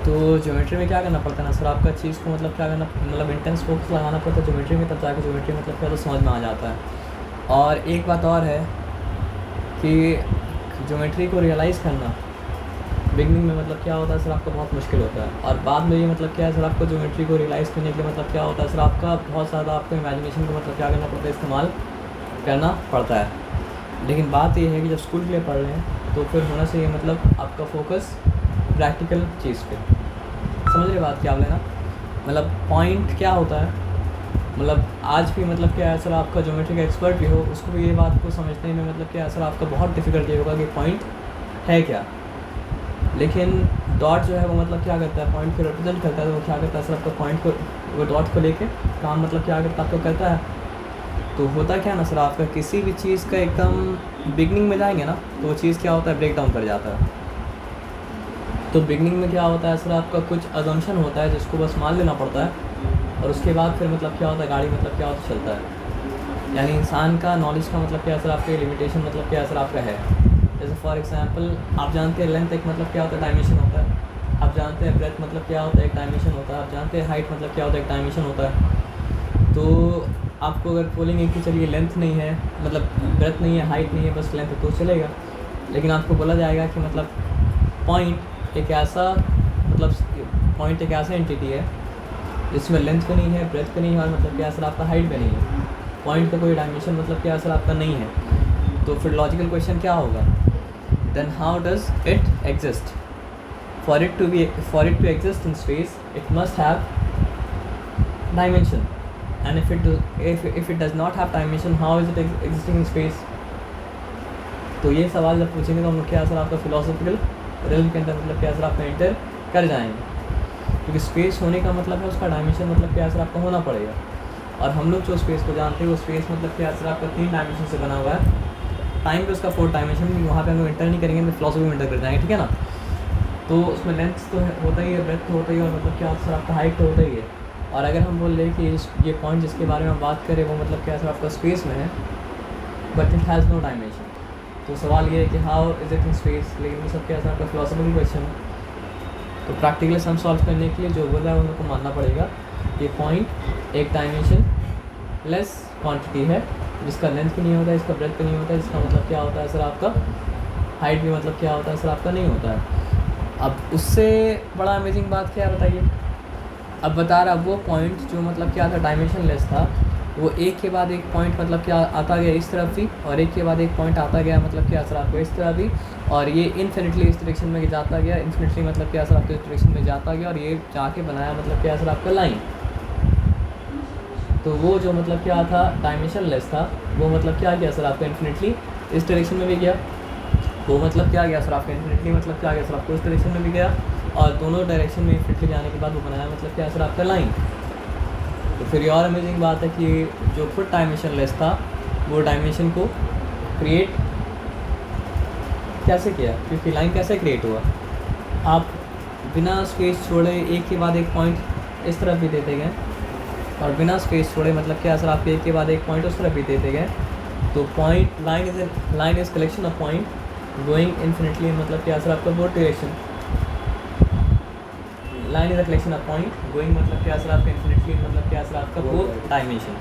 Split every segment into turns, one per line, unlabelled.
तो ज्योमेट्री में क्या करना पड़ता है ना सर, आपका चीज़ को मतलब क्या करना, मतलब इंटेंस फोकस लगाना पड़ता है ज्योमेट्री में, तब जाके ज्योमेट्री मतलब क्या तो समझ में आ जाता है। और एक बात और है कि ज्योमेट्री को रियलाइज़ करना बिगनिंग में मतलब क्या होता है सर, आपका बहुत मुश्किल होता है। और बाद में ये मतलब क्या है सर, आपको ज्योमेट्री को रियलाइज़ करने के लिए मतलब क्या होता है सर, आपका बहुत ज़्यादा आपको इमेजिनेशन को मतलब क्या करना पड़ता है, इस्तेमाल करना पड़ता है। लेकिन बात ये है कि जब स्कूल के लिए पढ़ रहे हैं तो फिर होना चाहिए मतलब आपका फोकस प्रैक्टिकल चीज़ पे। समझ रहे बात क्या आप लेना, मतलब पॉइंट क्या होता है, मतलब आज भी मतलब क्या है सर, आपका ज्योमेट्री का एक्सपर्ट भी हो उसको भी ये बात को समझने में मतलब क्या है सर, आपका बहुत डिफ़िकल्ट ये होगा कि पॉइंट है क्या। लेकिन डॉट जो है वो मतलब क्या करता है, पॉइंट को रिप्रेजेंट करता है। तो वो क्या करता है सर, आपका पॉइंट को, वो डॉट को लेके काम मतलब क्या करता है, आपको करता है। तो होता क्या है ना सर, आपका किसी भी चीज़ का एकदम बिगनिंग में जाएंगे ना तो वो चीज़ क्या होता है, ब्रेक डाउन कर जाता है। तो बिगनिंग में क्या होता है सर, आपका कुछ अजम्पशन होता है जिसको बस मान लेना पड़ता है, और उसके बाद फिर मतलब क्या होता है, गाड़ी मतलब क्या होता है, चलता है। यानी इंसान का नॉलेज का मतलब क्या सर, आपके लिमिटेशन मतलब क्या सर आपका है। जैसे फॉर एग्जांपल आप जानते हैं लेंथ एक मतलब क्या होता है, डायमेंशन होता है। आप जानते हैं ब्रेथ मतलब क्या होता है, एक डायमेंशन होता है। आप जानते हैं हाइट मतलब क्या होता है, एक डायमेंशन होता है। तो आपको अगर बोलेंगे कि चलिए लेंथ नहीं है, मतलब ब्रेथ नहीं है, हाइट नहीं है, बस लेंथ है, तो चलेगा। लेकिन आपको बोला जाएगा कि मतलब पॉइंट एक ऐसा, मतलब पॉइंट एक ऐसा एंटिटी है जिसमें लेंथ भी नहीं है, ब्रेथ भी नहीं है, और मतलब क्या सर आपका हाइट भी नहीं है। पॉइंट का कोई डायमेंशन मतलब क्या सर आपका नहीं है। तो फिर लॉजिकल क्वेश्चन क्या होगा, then how does it exist. For it to exist in space it must have dimension, and if it does not have dimension, how is it existing in space। तो ये सवाल जब पूछेंगे तो हम लोग क्या सर आपका फिलोसॉफिकल रियल्म के अंदर मतलब क्या सर आपका एंटर कर जाएंगे। क्योंकि स्पेस होने का मतलब है उसका डायमेंशन मतलब क्या सर आपका होना पड़ेगा। और हम लोग जो स्पेस को जानते हैं वो स्पेस मतलब क्या सर आपका 3 डायमेंशन से बना हुआ है। टाइम पे उसका 4 डायमेंशन, वहाँ पे हम लोग एंटर नहीं करेंगे, तो फिलोसफी में एंटर कर जाएंगे, ठीक है ना। तो उसमें लेंथ तो होता ही है, ब्रेथ तो होता ही है, और मतलब क्या सर आपका हाइट तो होता ही है। और अगर हम बोल रहे कि ये पॉइंट जिसके बारे में हम बात करें वो मतलब क्या सर आपका स्पेस में है, but it has no dimension. तो सवाल ये है कि how is it in space. लेकिन वो सब क्या सर आपका फिलोसफिकल क्वेश्चन है। तो प्रैक्टिकली सम सॉल्व करने के लिए जो बोला है उनको मानना पड़ेगा कि पॉइंट एक डायमेंशन लेस क्वांटिटी है, जिसका लेंथ भी नहीं होता है, इसका ब्रेथ भी नहीं होता है, जिसका मतलब क्या होता है सर आपका हाइट भी मतलब क्या होता है सर आपका नहीं होता है। अब उससे बड़ा अमेजिंग बात क्या है बताइए। अब बता रहा वो पॉइंट जो मतलब क्या था डायमेंशन लेस था, वो एक के बाद एक पॉइंट मतलब क्या आता गया इस तरफ भी, और एक के बाद एक पॉइंट आता गया मतलब क्या सर आपको इस तरह भी, और ये इन्फिनिटली इस डायरेक्शन में जाता गया, इन्फिनिटली मतलब क्या सर आपको इस डायरेक्शन में जाता गया, और ये जाके बनाया मतलब क्या सर आपका लाइन। तो वो जो मतलब क्या था डायमेंशन लेस था, वो मतलब क्या गया सर आपका इन्फिनिटली इस डायरेक्शन में भी गया। वो मतलब क्या गया सर आपका इन्फिनिटली मतलब क्या गया सर आपको इस डायरेक्शन में भी गया, और दोनों डायरेक्शन में इन्फिनिटली जाने के बाद वो बनाया मतलब क्या सर आपका लाइन। तो फिर ये और अमेजिंग बात है कि जो खुद डायमेंशन लेस था वो डायमेंशन को क्रिएट कैसे किया, क्योंकि लाइन कैसे क्रिएट हुआ। आप बिना स्पेस छोड़े एक के बाद एक पॉइंट इस तरफ भी देते गए, और बिना स्पेस छोड़े मतलब क्या सर आप एक के बाद एक पॉइंट उस तरफ भी देते गए। तो point line is collection of point going infinitely मतलब क्या सर आपका both direction. Line is a collection of point going मतलब क्या सर आपका इन्फिनिटली मतलब क्या सर आपका बोथ डायमेंशन।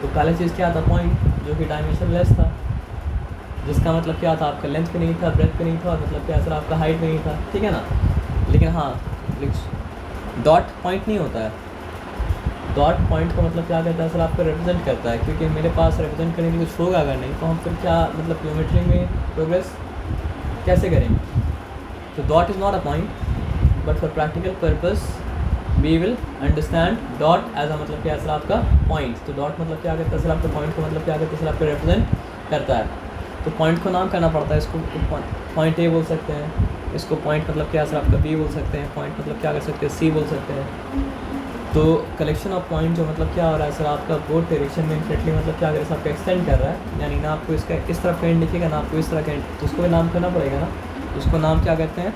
तो पहला चीज़ क्या था, पॉइंट जो कि डायमेंशन लेस था, जिसका मतलब क्या था आपका लेंथ भी नहीं था, ब्रेथ भी नहीं था, और मतलब क्या सर आपका हाइट भी नहीं था, ठीक है ना। लेकिन हाँ डॉट पॉइंट नहीं होता है। डॉट पॉइंट को मतलब क्या कहता है सर आपको रिप्रेजेंट करता है, क्योंकि मेरे पास रिप्रेजेंट करने के लिए कुछ होगा अगर नहीं तो हम फिर क्या मतलब ज्योमेट्री में प्रोग्रेस कैसे करेंगे। तो dot is not a point, but for practical purpose we will understand dot as a मतलब क्या सर आपका पॉइंट। तो डॉट मतलब क्या करता है सर आपका पॉइंट को मतलब क्या करता है सर आपका रिप्रेजेंट करता है। तो पॉइंट को नाम करना पड़ता है, इसको पॉइंट ए बोल सकते हैं, इसको पॉइंट मतलब क्या सर आपका बी बोल सकते हैं, पॉइंट मतलब क्या कर सकते हैं सी बोल सकते हैं। तो कलेक्शन ऑफ पॉइंट जो मतलब क्या हो रहा है सर आपका बोथ डायरेक्शन में इन्फिनिटली मतलब क्या कर रहा है आपका एक्सटेंड कर रहा है, यानी ना आपको इसका इस तरफ का एंड दिखेगा ना आपको इस तरह का एंड, तो उसको भी नाम करना पड़ेगा ना। उसको नाम क्या कहते हैं,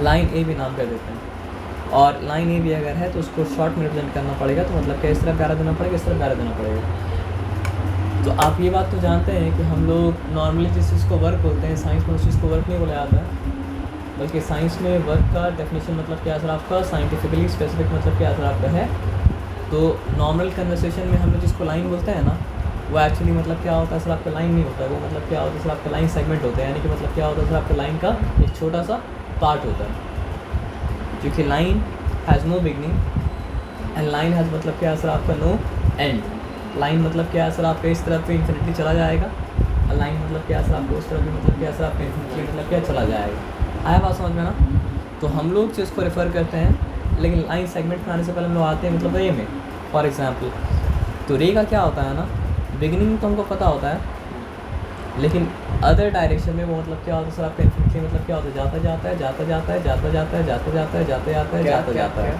लाइन ए भी नाम कर देते हैं। और लाइन ए भी अगर है तो उसको शॉर्ट में रिप्रेजेंट करना पड़ेगा, तो मतलब क्या इस तरह प्यारा देना पड़ेगा, इस तरह प्यारा देना पड़ेगा। तो आप ये बात तो जानते हैं कि हम लोग नॉर्मली जिस चीज़ को वर्क बोलते हैं साइंस में उस चीज़ को वर्क नहीं बोला जाता है। बल्कि साइंस में वर्क का डेफिनेशन मतलब क्या है सर आपका, साइंटिफिकली स्पेसिफिक मतलब क्या है सर आपका है। तो नॉर्मल कन्वर्सेशन में हम लोग जिसको लाइन बोलते हैं ना, वो एक्चुअली मतलब क्या होता है सर आपका लाइन नहीं होता है, वो मतलब क्या होता है सर आपका लाइन सेगमेंट होता है, यानी कि मतलब क्या होता है सर आपका लाइन का एक छोटा सा पार्ट होता है। क्योंकि line has no beginning and line has मतलब क्या है सर आपका नो एंड। लाइन मतलब क्या है सर आपका इस तरफ पे इन्फिनिटी चला जाएगा, और लाइन मतलब क्या है सर आपको उस तरफ भी मतलब क्या है सर आपका इन्फिनिटी मतलब क्या चला जाएगा। आया बात समझ में ना। तो हम लोग जिसको रेफ़र करते हैं, लेकिन लाइन सेगमेंट में आने से पहले हम लोग आते हैं मतलब रे में। फॉर एग्जांपल तो रे का क्या होता है ना, बिगिनिंग तो हमको पता होता है, लेकिन अदर डायरेक्शन में वो मतलब क्या होता है सर आपका इन्फिनिटी मतलब क्या होता है, जाता जाता है जाता जाता है जाता जाता है जाता जाता है जाता जाता है जाता जाता है।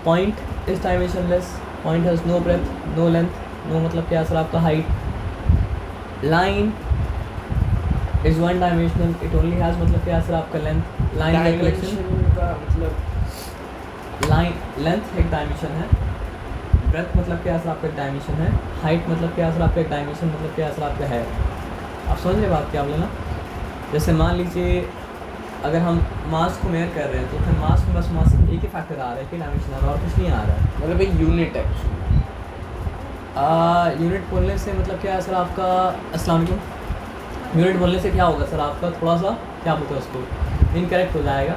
Point is dimensionless, point has no breadth no length no मतलब क्या सर आपका height. Line is one dimensional, it only has मतलब क्या सर आपका लेंथ। लाइन
डायमेंशन का मतलब
लाइन लेंथ एक डायमेंशन है, ब्रेथ मतलब क्या सर आपका एक डायमेंशन है, हाइट मतलब क्या सर आपका एक डायमेंशन मतलब क्या सर आपका है। आप समझ रहे बात क्या बोले ना। जैसे मान लीजिए अगर हम मास को मेयर कर रहे हैं, तो फिर मास में बस मास एक ही फैक्टर आ रहा है, एक ही डायमेंशन आ रहा है, और कुछ नहीं आ रहा है।
मतलब एक यूनिट है।
यूनिट बोलने से मतलब क्या है सर आपका, अस्सलाम वालेकुम। यूनिट बोलने से क्या होगा सर आपका, थोड़ा सा क्या बोलते हैं उसको, इनकरेक्ट हो जाएगा।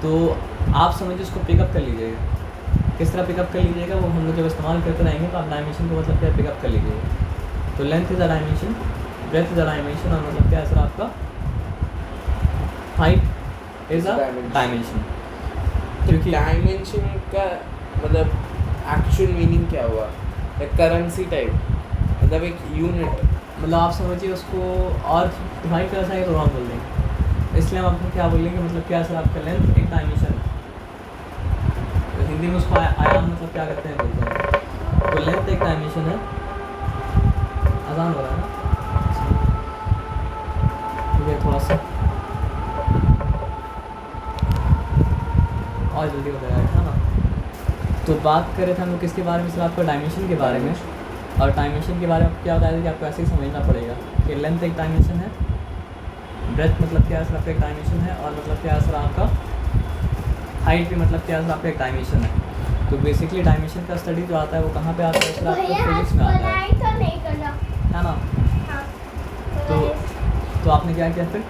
तो आप समझिए उसको पिकअप कर लीजिएगा। किस तरह पिकअप कर लीजिएगा, वो हम लोग जब इस्तेमाल करते रहेंगे तो आप डायमेंशन को मतलब क्या पिकअप कर लीजिएगा। तो length is a dimension, breadth is a dimension, और मतलब क्या है सर आपका हाइट इज़ अ डायमेंशन। क्योंकि
डायमेंशन का मतलब एक्चुअल मीनिंग क्या हुआ, एक करेंसी टाइप, मतलब एक यूनिट।
मतलब आप समझिए उसको और डिफाइन करना चाहिए तो रॉन्ग बोल देंगे, इसलिए हम आपको क्या बोलेंगे मतलब क्या है सर आपका लेंथ एक डायमेंशन। तो हिंदी में उसको आयाम मतलब क्या करते हैं बोलते हैं। तो लेंथ एक डायमेंशन है। आसान हो रहा है ना, ठीक है, थोड़ा सा और जल्दी हो जाएगा है ना। तो बात कर रहे थे हम लोग किसके बारे में सर आपका, डायमेंशन के बारे में। और डायमेंशन के बारे में क्या बताया था कि आपको ऐसे ही समझना पड़ेगा कि लेंथ एक डायमेंशन है, ब्रेथ मतलब क्या है सर आपका एक डायमेंशन है, और मतलब क्या है सर आपका हाइट भी मतलब क्या है सर आपका एक डायमेंशन है। तो बेसिकली डायमेंशन का स्टडी जो आता है वो कहाँ पे आता है सर आपको, फिजिक्स में आता है ना। तो आपने क्या किया फिर,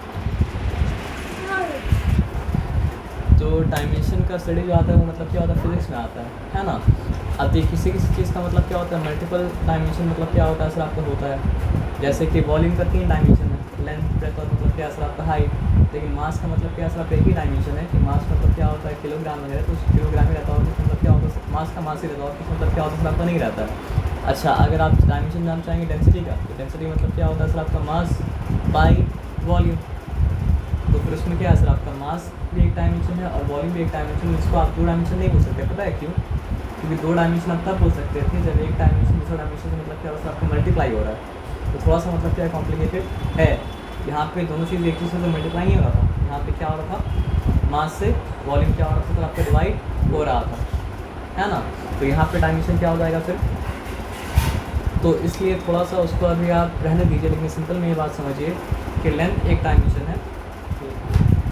तो डायमेंशन का स्टडी जो आता है वो मतलब क्या होता है, फिजिक्स में आता है ना। अब देखिए किसी किसी चीज़ का मतलब क्या होता है, मल्टीपल डायमेंशन मतलब क्या होता है सर आपका होता है। जैसे कि वॉल्यूम का 3 डायमेंशन है, लेंथ ब्रेथ और मतलब क्या सर आपका हाइट। लेकिन मास का मतलब क्या सर आपका एक ही डायमेंशन है कि मास मतलब क्या होता है किलोग्राम वगैरह, तो किलोग्राम ही रहता है, और कुछ मतलब क्या होता है मास का मास ही रहता है, और कुछ मतलब क्या होता है सर आपका नहीं रहता है। अच्छा, अगर आप डायमेंशन जानना चाहेंगे डेंसिटी का, तो डेंसिटी मतलब क्या होता है सर आपका मास बाई वॉल्यूम। तो फिर उसमें क्या है सर आपका मास भी एक डायमेंशन है और वॉल्यूम भी एक डायमेंशन है, जिसको आप 2 डायमेंशन नहीं बोल सकते। पता है क्यों? क्योंकि 2 डायमेंशन आप तब बोल सकते थे जब एक डायमेंशन दूसरा डायमेंशन से मतलब क्या होता है आपका मल्टीप्लाई हो रहा है। तो थोड़ा सा मतलब क्या कॉम्प्लिकेटेड है। यहाँ पे दोनों चीज़ एक दूसरे से मल्टीप्लाई नहीं हो रहा था, यहाँ पे क्या हो रहा था, मास से वॉल्यूम क्या हो रहा था तो आपका डिवाइड हो रहा था, है ना। तो यहाँ पे डायमेंशन क्या हो जाएगा फिर, तो इसलिए थोड़ा सा उसको अभी आप रहने दीजिए, लेकिन सिंपल में ये बात समझिए कि लेंथ एक डायमेंशन है।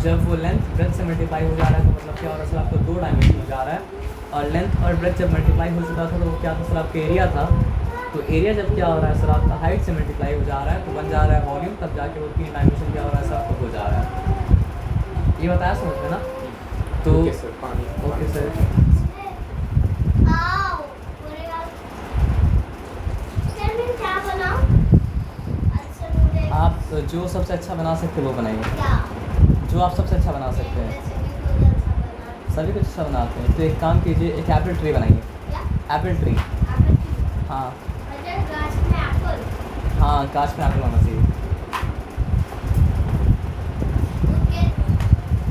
जब वो लेंथ ब्रेथ से मल्टीप्लाई हो जा रहा है तो मतलब क्या हो रहा है सर आपको 2 डायमेंशन हो जा रहा है। और लेंथ और ब्रेथ जब मल्टीप्लाई हो चुका था तो वो क्या था सर आपका एरिया था। तो एरिया जब क्या हो रहा है सर आपका हाइट से मल्टीप्लाई हो जा रहा है तो बन जा रहा है वॉल्यूम, तब जाके वो 3 डायमेंशन क्या हो रहा है सर आपको हो जा रहा है। ये बताया समझ में ना। तो
ओके सर, पानी
ओके सर, आप जो सबसे अच्छा बना सकते हो वो बनाइए, जो आप सबसे अच्छा बना सकते हैं। सभी कुछ अच्छा बनाते हैं, तो एक काम कीजिए, एक एप्पल ट्री बनाइए। एप्पल ट्री, हाँ हाँ, कांच में एप्पल होना चाहिए।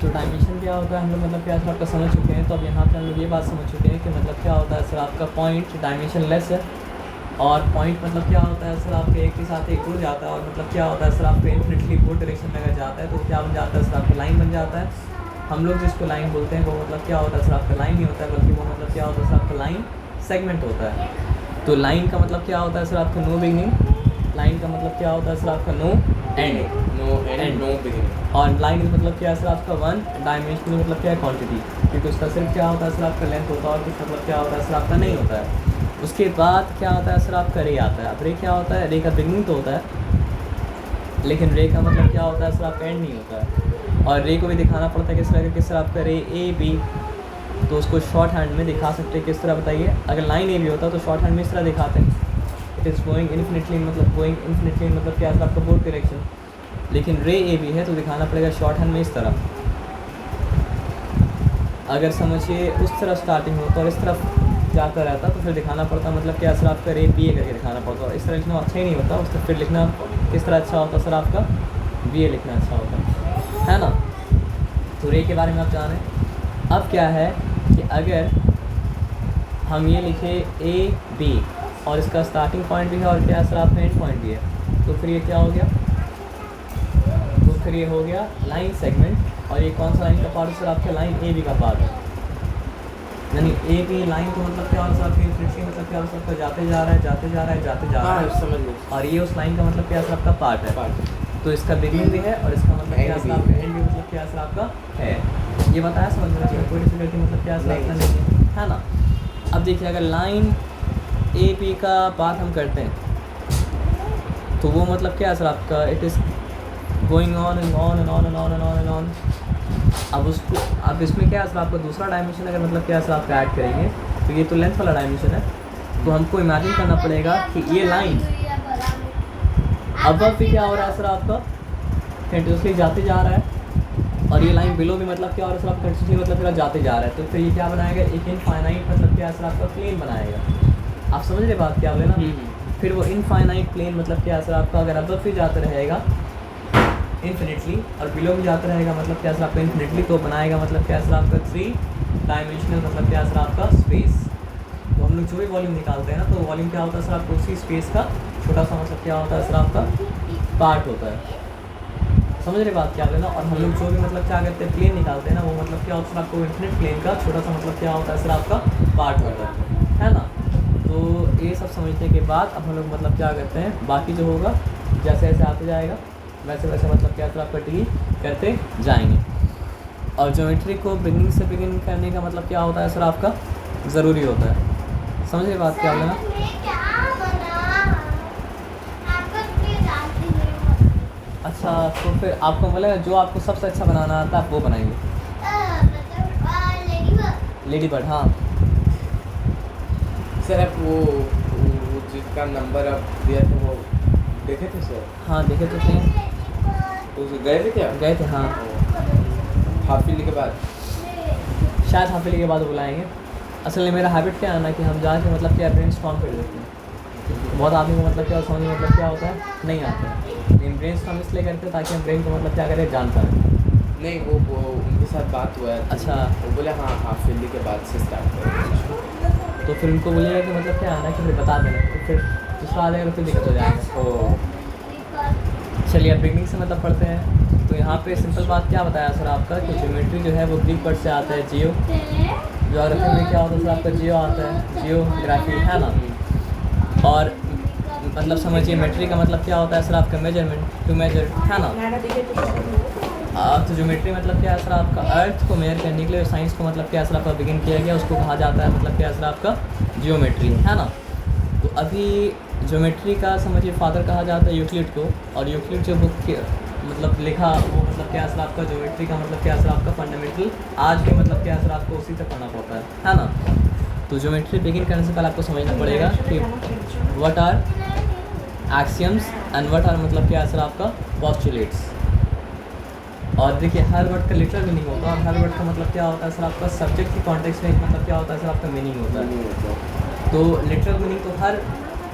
तो डायमेंशन क्या होता है हम लोग मतलब क्या सर आपका समझ चुके हैं। तो अब यहाँ पे हम लोग ये बात समझ चुके हैं कि मतलब क्या होता है सर आपका पॉइंट डायमेंशन लेस है, और पॉइंट मतलब क्या होता है सर आपके एक के साथ एक जुड़ जाता है, और मतलब क्या होता है सर आपका इन्फिनिटली 2 डायरेक्शन में अगर जाता है तो क्या बन जाता है सर आपका लाइन बन जाता है। हम लोग जिसको लाइन बोलते हैं वो मतलब क्या होता है सर आपका लाइन नहीं होता है, बल्कि वो मतलब क्या होता है सर आपका लाइन सेगमेंट होता है। तो लाइन का मतलब क्या होता है सर आपका नो बिगनिंग, लाइन का मतलब क्या होता है सर आपका no end,
no end no beginning.
और लाइन का मतलब क्या है सर आपका वन डायमेंशनल मतलब क्या है क्वांटिटी, क्योंकि उसका सिर्फ क्या होता है सर आपका लेंथ होता है और कुछ मतलब क्या होता है सर आपका नहीं होता है। उसके बाद क्या होता है सर आपका रे आता है। अब रे क्या होता है, रे का बिगनिंग तो होता है लेकिन रे का मतलब क्या होता है सर आपका एंड नहीं होता है। और रे को भी दिखाना पड़ता है किस तरह का, किस तरह आपका रे ए बी, तो उसको शॉर्ट हैंड में दिखा सकते हैं किस तरह बताइए। अगर लाइन ए भी होता है तो शॉर्ट हैंड में इस तरह दिखाते हैं, इट इज़ गोइंग इन्फिनिटली मतलब क्या है आपका बोथ डायरेक्शन। लेकिन रे ए भी है तो दिखाना पड़ेगा शॉर्ट हैंड में इस तरह। अगर समझिए उस तरफ स्टार्टिंग होता और इस तरफ जाता रहता तो फिर दिखाना पड़ता मतलब क्या सर आपका रे बी ए करके दिखाना पड़ता, और इस तरह लिखना अच्छा ही नहीं होता। उस तरफ फिर लिखना किस तरह अच्छा होता सर आपका, बी ए लिखना अच्छा होता है ना। तो रे के बारे में आप जानें। अब क्या है कि अगर हम ये लिखे ए बी और इसका स्टार्टिंग पॉइंट भी है और क्या सर आपका एंड पॉइंट भी है, तो फिर ये क्या हो गया, तो फिर ये हो गया लाइन सेगमेंट। और ये कौन सा लाइन का पार्ट है सर आपका, लाइन ए बी का पार्ट है। यानी ए बी लाइन को मतलब क्या हो सर आपकी इन्फिनिटी मतलब क्या हो सर आपका जाते जा रहा है जाते जा रहा है जाते जा रहा है,
हाँ समझ गए।
और ये उस लाइन का मतलब क्या सर आपका पार्ट है। तो इसका बिगिनिंग भी है और इसका मतलब क्या सर आपका एंड भी मतलब क्या सर आपका है। ये बताया समझ में, कोई डिफिकल्टी मतलब क्या सर आपका नहीं है ना। अब देखिए अगर लाइन ए बी का बात हम करते हैं तो वो मतलब क्या है सर आपका, it is going on and on and on and on and on and on. अब उसको अब इसमें क्या है सर आपका दूसरा डायमेंशन अगर मतलब क्या सर आपका ऐड करेंगे तो ये तो लेंथ वाला डायमेंशन है, तो हमको इमेजिन करना पड़ेगा कि ये लाइन अब भी क्या हो रहा है सर आपका, कंटिन्यूसली जाते जा रहा है, और ये लाइन बिलो भी मतलब क्या हो रहा है सर आपका कंटिन्यूसली मतलब फिर जाते जा रहा है। तो फिर ये क्या बनाएगा, एक इनफाइनाइट मतलब क्या सर आपका प्लेन बनाएगा। आप समझ रहे बात क्या बोले ना। फिर वो इनफाइनाइट प्लेन मतलब क्या सर आपका अगर अब भी जाते रहेगा इन्फिनिटली और बिलो भी जाता रहेगा मतलब क्या सर आपका इन्फिनिटली, तो बनाएगा मतलब क्या सर आपका 3 डायमेंशनल मतलब क्या सर आपका स्पेस। तो हम लोग जो भी वॉल्यूम निकालते हैं ना तो वॉल्यूम क्या होता है सर आपको उसी स्पेस का छोटा सा मतलब क्या होता है सर आपका पार्ट होता है। समझ रहे बात क्या है ना। और हम लोग जो भी मतलब क्या कहते हैं प्लेन निकालते हैं ना वो मतलब क्या होता है सर आपको इन्फिनिट प्लेन का छोटा सा मतलब क्या होता है सर आपका पार्ट होता है ना। तो ये सब समझने के बाद अब हम लोग मतलब क्या करते हैं, बाकी जो होगा जैसे जैसे आते जाएगा वैसे वैसे मतलब क्या सर आपका डील करते जाएंगे। और ज्योमेट्री को बिगिनिंग से बिगिन करने का मतलब क्या होता है सर आपका ज़रूरी होता है। समझिए बात क्या बोला। अच्छा तो फिर आपको बोलेगा जो आपको सबसे अच्छा बनाना आता है आप वो बनाएंगे। लेडी बर्ड हाँ
सर आप वो जिसका नंबर आप दिया था वो देखे थे सर?
हाँ देखे तो थे।
तो गए थे क्या?
गए थे हाँ।
हाफिली के बाद
शायद हाफिली के बाद बुलाएंगे। असल में मेरा हैबिट क्या है ना कि हम जाके मतलब क्या ब्रेन स्टॉर्म कर देते हैं। बहुत आदमी को मतलब क्या समझ में मतलब क्या होता है नहीं आता है, लेकिन ब्रेन स्टॉर्म इसलिए करते हैं ताकि हम ब्रेन को मतलब क्या करें जान पाए।
नहीं वो उनके साथ बात हुआ है।
अच्छा
वो बोले हाँ हाफिली के बाद से स्टार्ट करें।
तो फिर उनको बोलिएगा कि मतलब क्या आना कि फिर बता देना, तो फिर दूसरा आ जाएगा तो फिर दिक्कत हो जाएगा।
ओ
चलिए अब बिगनिंग से मतलब पढ़ते हैं। तो यहाँ पे सिंपल बात क्या बताया सर आपका कि ज्योमेट्री जो है वो ग्रीक वर्ड से आता है जियो। ज्योग्राफी में क्या होता है सर आपका जियो आता है, जियोग्राफी है ना। और मतलब समझिए मेट्री का मतलब क्या होता है सर आपका मेजरमेंट, टू मेजर है ना। तो ज्योमेट्री मतलब क्या है सर आपका अर्थ को मेजर करने के लिए साइंस को मतलब क्या सर आपका बिगिन किया गया उसको कहा जाता है मतलब क्या सर आपका जियोमेट्री है ना। तो अभी ज्योमेट्री का समझिए फादर कहा जाता है यूक्लिड को, और यूक्लिड जो बुक मतलब लिखा वो मतलब क्या सर आपका ज्योमेट्री का मतलब क्या सर आपका फंडामेंटल आज भी मतलब क्या सर आपको उसी से पढ़ना पड़ता है ना। तो ज्योमेट्री बिगिन करने से पहले आपको समझना पड़ेगा कि what are axioms and what are मतलब क्या सर आपका पोस्टुलेट्स। और देखिए हर वर्ड का लिटरल मीनिंग होता है और हर वर्ड का मतलब क्या होता है सर आपका सब्जेक्ट के कॉन्टेक्स्ट में मतलब क्या होता है सर आपका मीनिंग होता है। तो लिटरल मीनिंग तो हर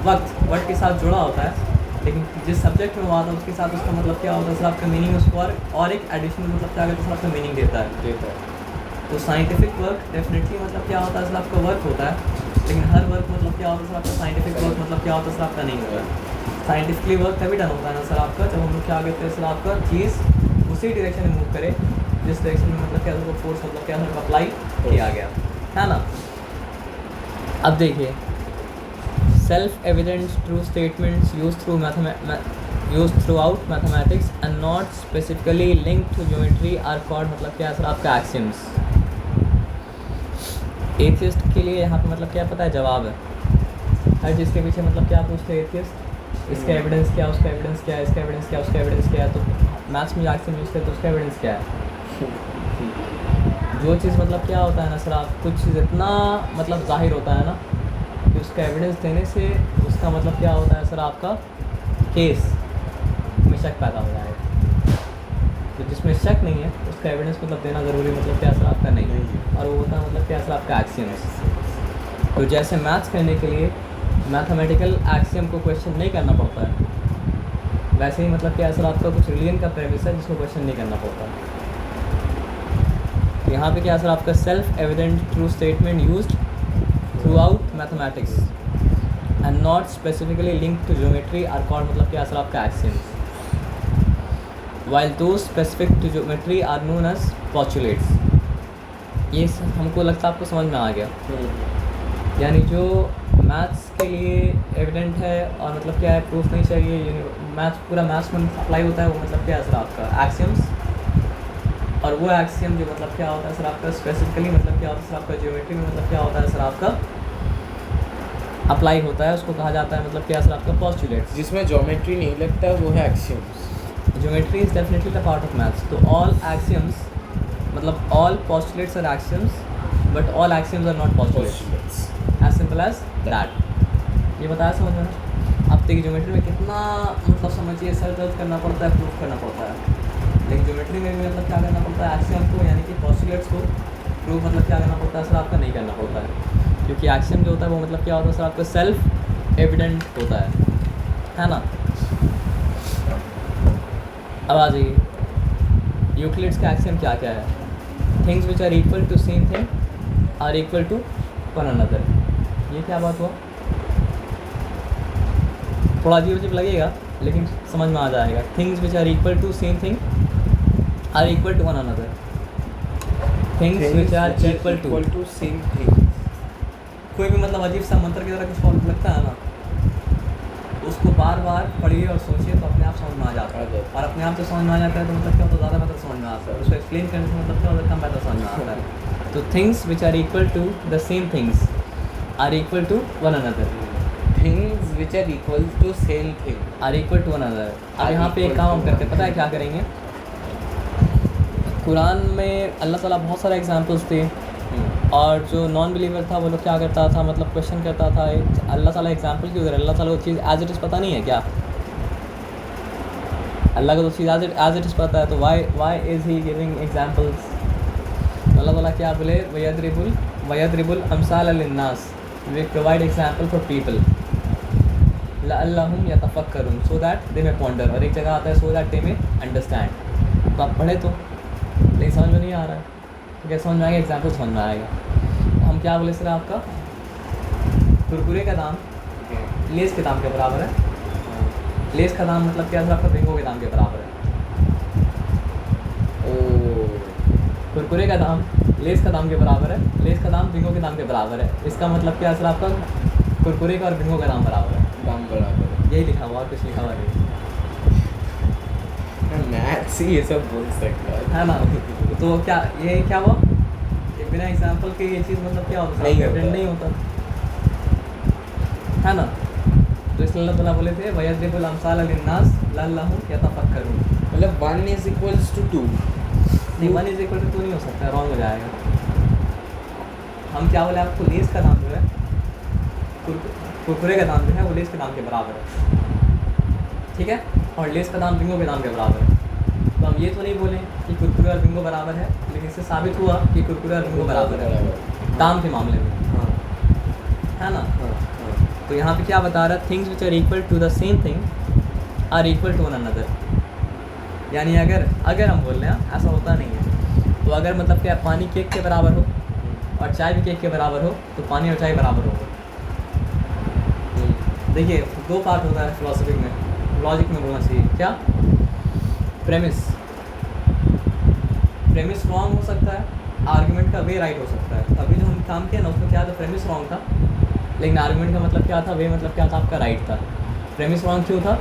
वक्त वर्ड के साथ जुड़ा होता है, लेकिन जिस सब्जेक्ट में वो आता है उसके साथ उसका मतलब क्या होता है सर आपका मीनिंग उसको और एक एडिशनल मतलब क्या कहते हैं सर आपका मीनिंग देता है। तो साइंटिफिक वर्क डेफिनेटली मतलब क्या होता है सर आपका वर्क होता है, लेकिन हर वर्क मतलब क्या होता है सर आपका साइंटिफिक वर्क मतलब क्या होता है सर आपका नहीं होता है। साइंटिफिकली वर्क तभी डन होता है ना सर आपका जब हम लोग क्या कहते हैं सर आपका चीज़ उसी डायरेक्शन में मूव करे जिस डायरेक्शन में मतलब क्या उसको फोर्स मतलब क्या सर अप्लाई किया गया है ना। अब देखिए self evident true statements used throughout mathematics and not specifically linked to geometry are called, मतलब क्या है सर आपका axioms। एथियस्ट के लिए यहाँ पे मतलब क्या पता है जवाब है हर चीज़ के पीछे, मतलब क्या पूछते हैं एथियस्ट, इसका एविडेंस क्या, उसका एविडेंस क्या है, इसका एविडेंस क्या, उसका एविडेंस क्या है। तो मैथ्स में एक्सियम यूज़ करते तो उसका एविडेंस क्या है। जो चीज़ मतलब क्या होता है ना सर, आप कुछ चीज़ इतना मतलब जाहिर होता है ना कि उसका एविडेंस देने से उसका मतलब क्या होता है सर, आपका केस में शक पैदा हो जाएगा। तो जिसमें शक नहीं है उसका एविडेंस मतलब देना ज़रूरी मतलब क्या सर आपका नहीं है, और वो होता है मतलब क्या सर आपका एक्सियम्स। तो जैसे मैथ्स करने के लिए मैथमेटिकल एक्सियम को क्वेश्चन नहीं करना पड़ता है, वैसे ही मतलब क्या सर आपका कुछ रिलीजन का प्रेमिस है जिसको क्वेश्चन नहीं करना पड़ता। यहाँ पे क्या सर आपका self evident true statement used throughout mathematics and not specifically link to geometry are called, मतलब क्या सर आपका axioms, while those specific to geometry are known as postulates। ये हमको लगता है आपको समझ में आ गया। यानी जो मैथ्स के लिए एविडेंट है और मतलब क्या है प्रूफ नहीं चाहिए, मैथ्स पूरा मैथ्स में अप्लाई होता है, वो मतलब क्या है सर आपका एक्सियम्स। और वो एक्सियम जो मतलब क्या होता है सर आपका स्पेसिफिकली मतलब क्या होता है सर आपका ज्योमेट्री में मतलब क्या होता है सर आपका अप्लाई होता है, उसको कहा जाता है मतलब क्या सर आपका पोस्टुलेट्स।
जिसमें ज्योमेट्री नहीं लगता वो है axioms.
Geometry is definitely the part of maths. So all axioms, मतलब all postulates are axioms, but all axioms are not postulates. As simple as that. ये बताया समझ में? अब देखिए ज्योमेट्री में कितना मतलब समझिए सर दर्द करना पड़ता है, प्रूफ करना पड़ता है, लेकिन ज्योमेट्री में भी मतलब क्या करना पड़ता है, एक्सियम को यानी कि पोस्टुलेट्स को प्रूफ मतलब क्या करना पड़ता है सर आपका नहीं करना पड़ता है, क्योंकि एक्सियम जो होता है वो मतलब क्या होता है सर आपका सेल्फ एविडेंट होता है ना। अब आ जाइए यूक्लिड्स का एक्सियम क्या क्या है। Things which are equal to same thing are equal to one another. ये क्या बात हुआ, थोड़ा अजीब अजीब लगेगा लेकिन समझ में आ जाएगा। Things which are equal to same thing are equal to one another. Things which are equal
to same thing.
कोई भी मतलब अजीब सा मंत्र की तरह कुछ फॉर्म लगता है ना, उसको बार बार पढ़िए और सोचिए तो अपने आप समझ में आ जाता है, और अपने आप से समझ में आ जाता है तो मतलब क्या होता है ज़्यादा बेहतर समझ में आता है, उसको एक्सप्लेन करने से मतलब क्या होता है कम बेहतर समझ में आता है। तो things which are equal to the same things are equal to one another.
Things which are equal to same thing
are equal to one another. अब यहाँ पे एक काम हम करते हैं, पता है क्या करेंगे, कुरान में अल्लाह ताला बहुत सारे एग्जाम्पल्स थे, और जो नॉन बिलीवर था वो लोग क्या करता था, मतलब क्वेश्चन करता था अल्लाह ताला एग्जाम्पल क्यों दे रहा है, अल्लाह ताला को चीज़ एज इट इज़ पता नहीं है क्या, अल्लाह को तो चीज़ एज इट इज़ पता है, तो why is he giving examples. Allah ताला क्या बोले, वयद्रिबुल अमसाल लिन्नास, we provide example for people लअल्लहुम यतफक्करून, so that they may ponder, और एक जगह आता है सो दैट दे मे अंडरस्टैंड। तो आप पढ़े तो लेकिन समझ में नहीं आ रहा है, तो क्या समझ में आएगा, एग्जाम्पल समझ में आएगा। हम क्या बोले सर, आपका कुरकुरे का दाम लेस के दाम के बराबर है। लेस का दाम मतलब क्या सर आपका बिंगो के दाम के बराबर है। कुरकुरे का दाम लेस का दाम के बराबर है, लेस का दाम बिंगो के दाम के बराबर है। इसका मतलब क्या सर आपका कुरकुरे का और बिंगो का दाम बराबर है,
दाम बराबर है,
यही लिखा हुआ और कुछ लिखा हुआ नहीं
मैथ्स ही ये सब बोल सकता
है ना। तो क्या ये क्या हुआ, ये बिना एग्जाम्पल के ये चीज़ मतलब क्या होता नहीं होता है ना। तो इसलिए अल्लाह ताला बोले थे वयद्रिबुल अमसाल लिन्नास लअल्लहुम यतफक्करून,
मतलब 1 is equals to 2।
नहीं 1 इज इक्वल टू 2 नहीं हो सकता, रॉन्ग हो जाएगा। हम क्या बोले, आपको लेस का दाम जो है, कुरकुरे का दाम जो है वो लेस के दाम के बराबर है, ठीक है, और लेस का दाम बिंगो के दाम के बराबर है। तो हम ये तो नहीं बोले कि कुरकुरे और बिंगो बराबर है, लेकिन इससे साबित हुआ कि कुरकुरे और बिंगो बराबर है दाम के मामले में,
हाँ
है ना। तो यहाँ पे क्या बता रहा है, things which are equal to the same thing are equal to one another. यानी अगर हम बोल रहे हैं, ऐसा होता नहीं है, तो अगर मतलब क्या पानी केक के बराबर हो और चाय भी केक के बराबर हो तो पानी और चाय बराबर होगा। देखिए 2 पार्ट होता है फिलोसफी में, लॉजिक में बोलना चाहिए क्या, प्रेमिस रॉन्ग हो सकता है, आर्गुमेंट का वे राइट हो सकता है। अभी जो हम काम किया ना उसमें क्या था, प्रेमिस रॉन्ग था लेकिन आर्गुमेंट का मतलब क्या था, वे मतलब क्या था आपका राइट था। प्रेमिस रॉन्ग क्यों था,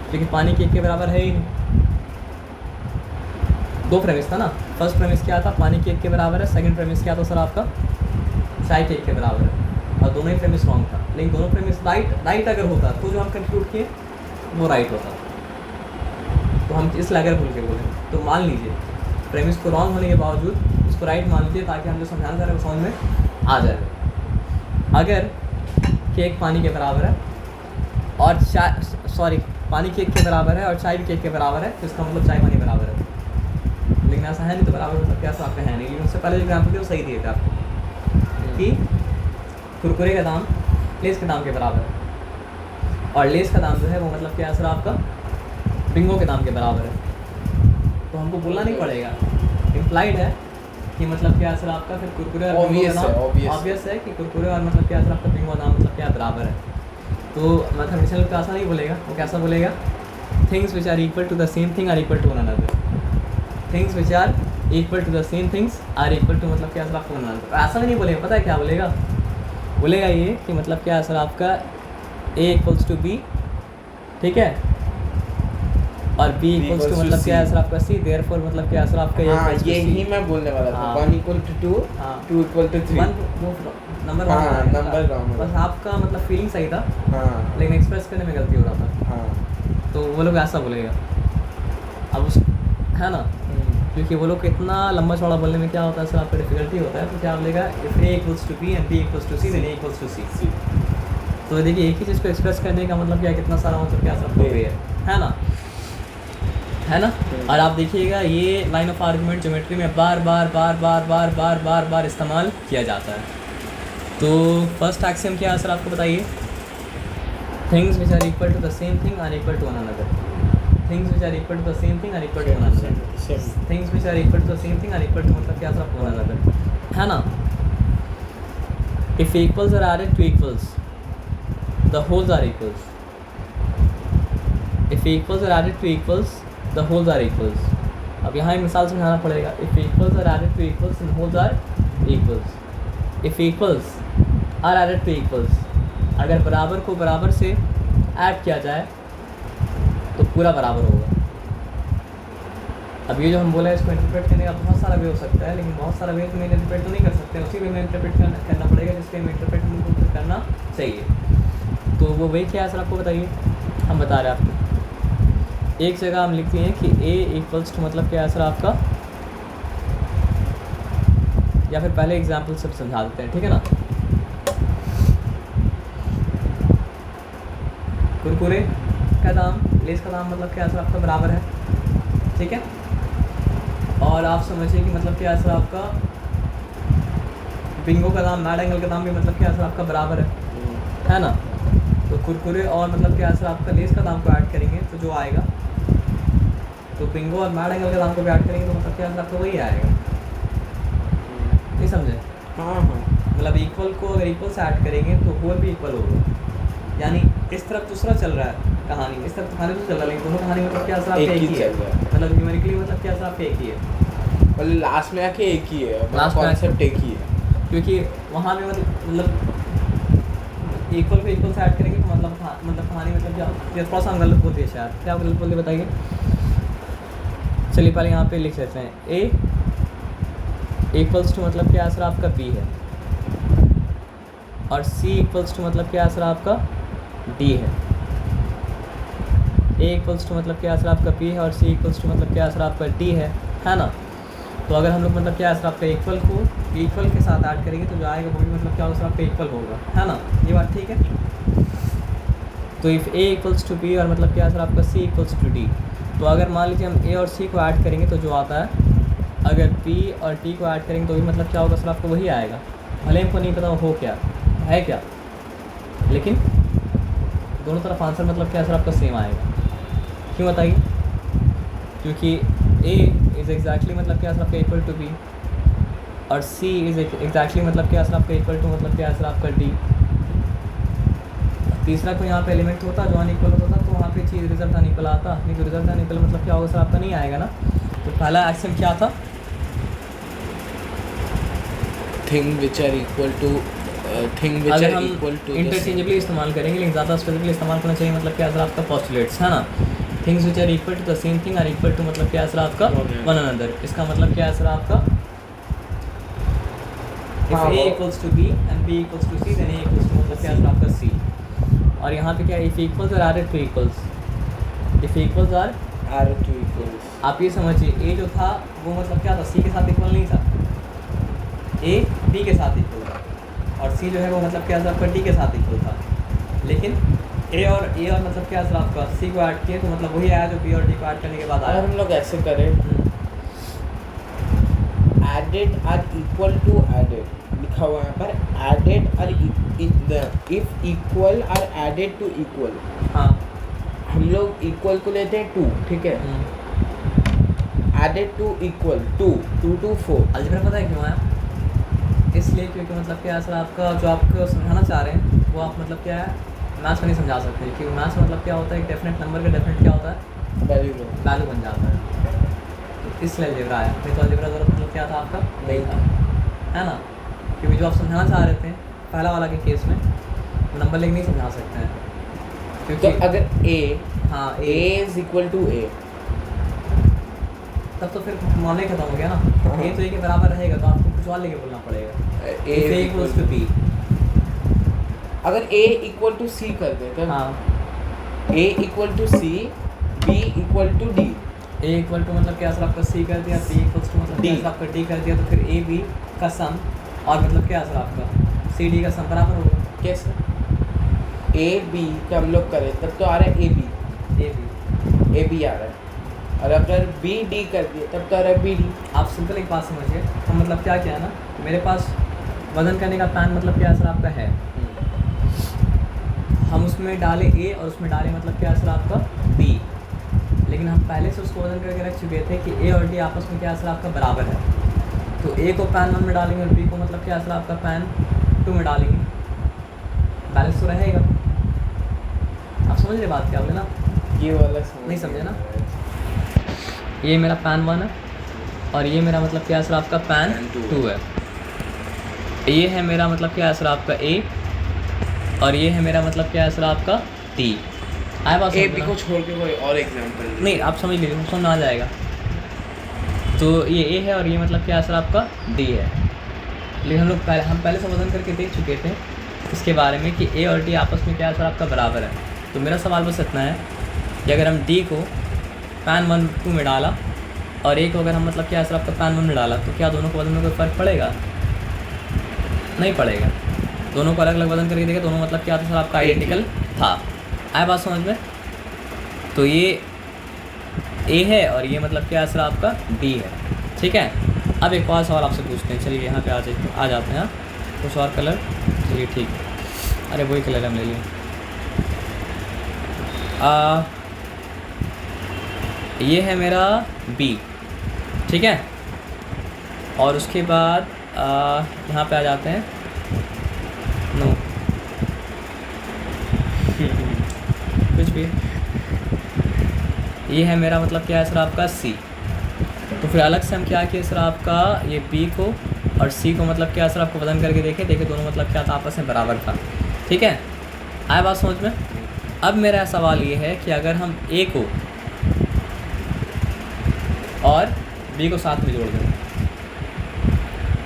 क्योंकि पानी के 1 के बराबर है ही नहीं। 2 प्रेमिस था ना, फर्स्ट प्रेमिस क्या था, पानी के 1 के बराबर है, सेकंड प्रेमिस क्या था सर आपका, चाय के 1 के बराबर है, और दोनों ही प्रेमिस रॉन्ग था। लेकिन दोनों प्रेमिस राइट अगर होता तो जो हम कंक्लूड किए वो राइट होता, तो हम इसलिए अगर भूल के बोले। तो मान लीजिए प्रेमिस को रॉन्ग होने के बावजूद उसको राइट मान लीजिए, ताकि हम जो समझाना चाह रहे हैं वो समझ में आ जाए। अगर केक पानी के बराबर है और पानी के 1 के बराबर है और चाय भी के 1 के बराबर है, तो इसका मतलब चाय पानी बराबर है। लेकिन ऐसा है नहीं, तो बराबर मतलब क्या आपका है नहीं। लेकिन उससे पहले जो एग्जाम्पल थे वो सही दिए थे आपको कि कुरकुरे का दाम लेस के दाम के बराबर है, और लेस का दाम जो है वो मतलब क्या सर आपका बिंगो के दाम के बराबर है। तो हमको बोलना नहीं पड़ेगा, इम्प्लाइड है कि मतलब क्या सर आपका फिर कुरकुरे और बिंगो का दाम ऑब्वियस है कि कुरकुरे और मतलब क्या सर आपका बिंगो का दाम मतलब क्या बराबर है। तो मैथमेटिशियन तो ऐसा नहीं बोलेगा, वो कैसा बोलेगा, things which are equal to the same thing are equal to one another. Things which are equal to the same things are equal to मतलब क्या सर आपको वन अनदर। ऐसा भी नहीं बोलेगा, पता है क्या बोलेगा, बोलेगा ये कि मतलब क्या सर आपका A इक्वल्स टू बी, ठीक है, और B इक्वल्स टू मतलब क्या है सर आपका C, देयरफॉर मतलब क्या है सर आपका
यही मैं बोलने वाला था, 1 equal to 2, 2 equal to 3।
Number
wrong,
बस आपका मतलब फीलिंग सही था,
हाँ,
लेकिन एक्सप्रेस करने में गलती हो रहा था।
हाँ,
तो वो लोग ऐसा बोलेगा, अब उस है ना, क्योंकि वो लोग को इतना लंबा चौड़ा बोलने में क्या होता है सर आपका डिफिकल्टी होता है। तो क्या बोलेगा, if A equals to B and B equals to C then A equals to C। तो देखिए एक ही चीज़ को एक्सप्रेस करने का मतलब क्या, कितना सारा मतलब क्या सब वे है ना, है ना। और आप देखिएगा ये लाइन ऑफ आर्गुमेंट ज्योमेट्री में बार बार इस्तेमाल किया जाता है। तो फर्स्ट एक्सियम क्या है सर आपको बताइए, things which are equal to the same thing are equal to one another. Things which are equal to the same thing are equal to one another. Things which are equal to the same thing are equal to मतलब क्या sir आपको one another, है ना। If equals are added to equals the wholes are equals. If equals are added to equals the wholes are equals. अब यहाँ एक मिसाल समझाना पड़ेगा, if equals are added to equals and wholes are equals. If equals are added to equals, अगर बराबर को बराबर से ऐड किया जाए तो पूरा बराबर होगा। अब ये जो हम बोले इसको इंटरप्रेट करने का बहुत सारा वे हो सकता है, लेकिन बहुत सारा वे तो मैं इंटरप्रेट तो नहीं कर सकते, उसी वे में इंटरप्रेट करना पड़ेगा जिसके में इंटरप्रेट करना चाहिए। तो वो वे क्या है सर आपको बताइए, हम बता रहे हैं आपको। एक जगह हम लिखते हैं कि A इक्वल्स टू मतलब क्या है सर आपका, या फिर पहले एग्जाम्पल सब समझा देते हैं, ठीक है ना। कुरकुरे का दाम लेस का दाम मतलब क्या है सर आपका बराबर है, ठीक है। और आप समझिए कि मतलब क्या है सर आपका बिंगो का दाम मैड एंगल का दाम भी मतलब क्या है सर आपका बराबर है ना। तो कुरकुरे और मतलब क्या है सर आपका लेस का दाम को ऐड करेंगे तो जो आएगा, तो बिंगो और मैड एंगल के दाम को भी ऐड करेंगे तो मतलब क्या है सर आपका वही आएगा, नहीं समझे।
हाँ,
मतलब इक्वल को अगर इक्वल से ऐड करेंगे तो होल भी इक्वल होगा, यानी इस तरफ दूसरा चल रहा है कहानी, इस तरफ कहानी तो चल रहा है, लेकिन दोनों कहानी मतलब क्या सर आपका एक ही है, मतलब न्यूमेरिकली मतलब क्या सर आपका एक ही है,
मतलब लास्ट में आके एक ही है,
लास्ट
कॉन्सेप्ट एक ही है।
क्योंकि वहाँ में मतलब इक्वल को इक्वल से ऐड करेंगे तो मतलब कहानी मतलब क्या, ये थोड़ा सा हम गलत बोलते हैं शायद, क्या गलत बोलते बताइए। चलिए पहले यहाँ पे लिख लेते हैं, A इक्वल्स टू मतलब क्या सर आपका B है, और C इक्वल्स टू मतलब क्या सर आपका D है। A इक्वल्स टू मतलब क्या सर आपका B है और C इक्वल्स टू मतलब क्या सर आपका D है ना। तो अगर हम लोग मतलब क्या सर आपका इक्वल को इक्वल के साथ ऐड करेंगे तो जो आएगा वो भी मतलब क्या होगा सर आपका इक्वल होगा, है ना, ये बात ठीक है। तो if A equals to B और मतलब क्या सर आपका C इक्वल्स टू D, तो अगर मान लीजिए हम A और C को ऐड करेंगे तो जो आता है, अगर B और D को ऐड करेंगे तो भी मतलब क्या होगा सर आपको वही आएगा, भले हमको नहीं पता हो क्या है क्या, लेकिन दोनों तरफ आंसर मतलब क्या सर आपका सेम आएगा। क्यों बताइए, क्योंकि A इज़ एग्जैक्टली मतलब क्या सर आपका इक्वल टू B और C इज़ एग्जैक्टली मतलब क्या सर आपका इक्वल टू मतलब क्या सर आपका D। तीसरा कोई यहाँ पे एलिमेंट होता जो अनइक्वल होता तो वहाँ पे चीज़ रिजल्ट अनइक्वल आता, नहीं तो रिजल्ट अनइक्वल मतलब क्या होगा सर आपका नहीं आएगा ना। तो पहला एक्सियम क्या था,
thing which are equal to thing which
अगर
आर
हम
इक्वल टू
इंटरचेंजेबली इस्तेमाल करेंगे, लेकिन ज़्यादा स्पेसिफिकली इस्तेमाल करना चाहिए, मतलब क्या सर आपका पोस्टुलेट्स है ना, things which are equal to the same thing are equal to मतलब क्या सर आपका वन अनदर। इसका मतलब क्या है सर आपका, इफ
हाँ,
A
वो-
equals to B and B equals to C then A equals to मतलब क्या सर आपका C। और यहाँ पे क्या इफ इक्वल्स और are to equals, if equals
are to equals.
आप ये समझिए A जो था वो मतलब क्या था, C के साथ इक्वल नहीं था, A B के साथ इक्वल था, और C जो है वो मतलब क्या सर आपका D के साथ इक्वल था। लेकिन A और मतलब क्या सर आपका C को ऐड किए तो मतलब वही आया जो B और D को ऐड करने के बाद
अगर
आया।
हम लोग ऐसे करें, added are equal to added लिखा हुआ है यहाँ पर, added are if equal are added to equal,
हाँ
हम लोग इक्वल को लेते हैं 2, ठीक है, added to equal 2 to 4।
Algebra पता है क्यों आया, इसलिए क्योंकि मतलब क्या है सर आपका जो आपको समझाना चाह रहे हैं वो आप मतलब क्या है मैथ्स में नहीं समझा सकते, क्योंकि मैथ्स मतलब क्या होता है, एक डेफिनेट नंबर का डेफिनेट क्या होता है,
वैल्यू
वैल्यू बन जाता है, तो इसलिए अलजेब्रा आया, नहीं तो अलजेब्रा ज़रूरत मतलब क्या था आपका नहीं था, है ना, क्योंकि जो आप समझाना चाह रहे थे पहला वाला के केस में नंबर लेके नहीं समझा सकते हैं,
तो
क्योंकि
अगर ए
हाँ
ए इज इक्वल टू ए,
तब तो फिर मामला ही खत्म हो गया ना, ए तो ए के बराबर रहेगा तो आपको कुछ और लेके बोलना पड़ेगा,
A
A equals to B.
अगर ए इक्वल टू सी कर दे तब
हाँ
A equal to C, B equal to D,
A equal to मतलब क्या सर आपका सी कर दिया, बी इक्वल्स टू मतलब
D।
क्या सर आपका डी कर दिया, तो फिर ए बी का सम और मतलब क्या सर आपका सी डी का सम बराबर होगा,
कैसे ए बी का हम लोग करें तब तो आ रहा है
ए बी।
आ रहा है, और अगर बी डी कर दिए तब तो आ रहा है बी डी।
आप सिंपल एक बात समझिए, हम मतलब क्या किया ना, मेरे पास वजन करने का पैन मतलब क्या सर आपका है, हम उसमें डाले ए और उसमें डाले मतलब क्या सर आपका बी, लेकिन हम पहले से उसको वजन करके रख चुके थे कि ए और डी आपस में क्या सर आपका बराबर है, तो ए को पैन 1 में डालेंगे और बी को मतलब क्या सर आपका पैन 2 में डालेंगे, बैलेंस तो रहेगा। आप समझ रहे बात क्या बोले ना,
ये वाला समझ
नहीं समझे ना, ये मेरा पैन 1 है और ये मेरा मतलब क्या सर आपका पैन
Pan
2 है, ये है मेरा मतलब क्या सर आपका ए और ये है मेरा मतलब क्या सर आपका डी। आए बात
ए
समझ
बी
में
को
ना?
छोड़ के कोई और एग्जांपल
नहीं आप समझ लीजिए, समझ में आ जाएगा। तो ये ए है और ये मतलब क्या सर आपका डी है, लेकिन हम पहले से वजन करके देख चुके थे इसके बारे में कि ए और डी आपस में क्या सर आपका बराबर है। तो मेरा सवाल बस इतना है कि अगर हम डी को पैन 1 2 में डाला और ए को अगर हम मतलब क्या सर आपका पैन 1 में डाला, तो क्या दोनों को वजन में कोई फ़र्क पड़ेगा? नहीं पड़ेगा। दोनों को अलग अलग वजन करके देखा, दोनों मतलब क्या था सर आपका आइडेंटिकल था। आए बात समझ में? तो ये ए है और ये मतलब क्या सर आपका डी है, ठीक है। अब एक और सवाल आपसे पूछते हैं, चलिए यहाँ पे आ जाते हैं कुछ और कलर, चलिए ठीक है, अरे वही कलर हम ले लिए। ये है मेरा बी, ठीक है, और उसके बाद यहाँ पे आ जाते हैं, नो कुछ भी, ये है मेरा मतलब क्या है सर आपका सी। तो फिर अलग से हम क्या किए सर आपका ये बी को और सी को मतलब क्या सर आपको वजन करके देखे दोनों मतलब क्या था आपस में बराबर था, ठीक है। आए बात समझ में? अब मेरा सवाल ये है कि अगर हम ए को और बी को साथ में जोड़ दें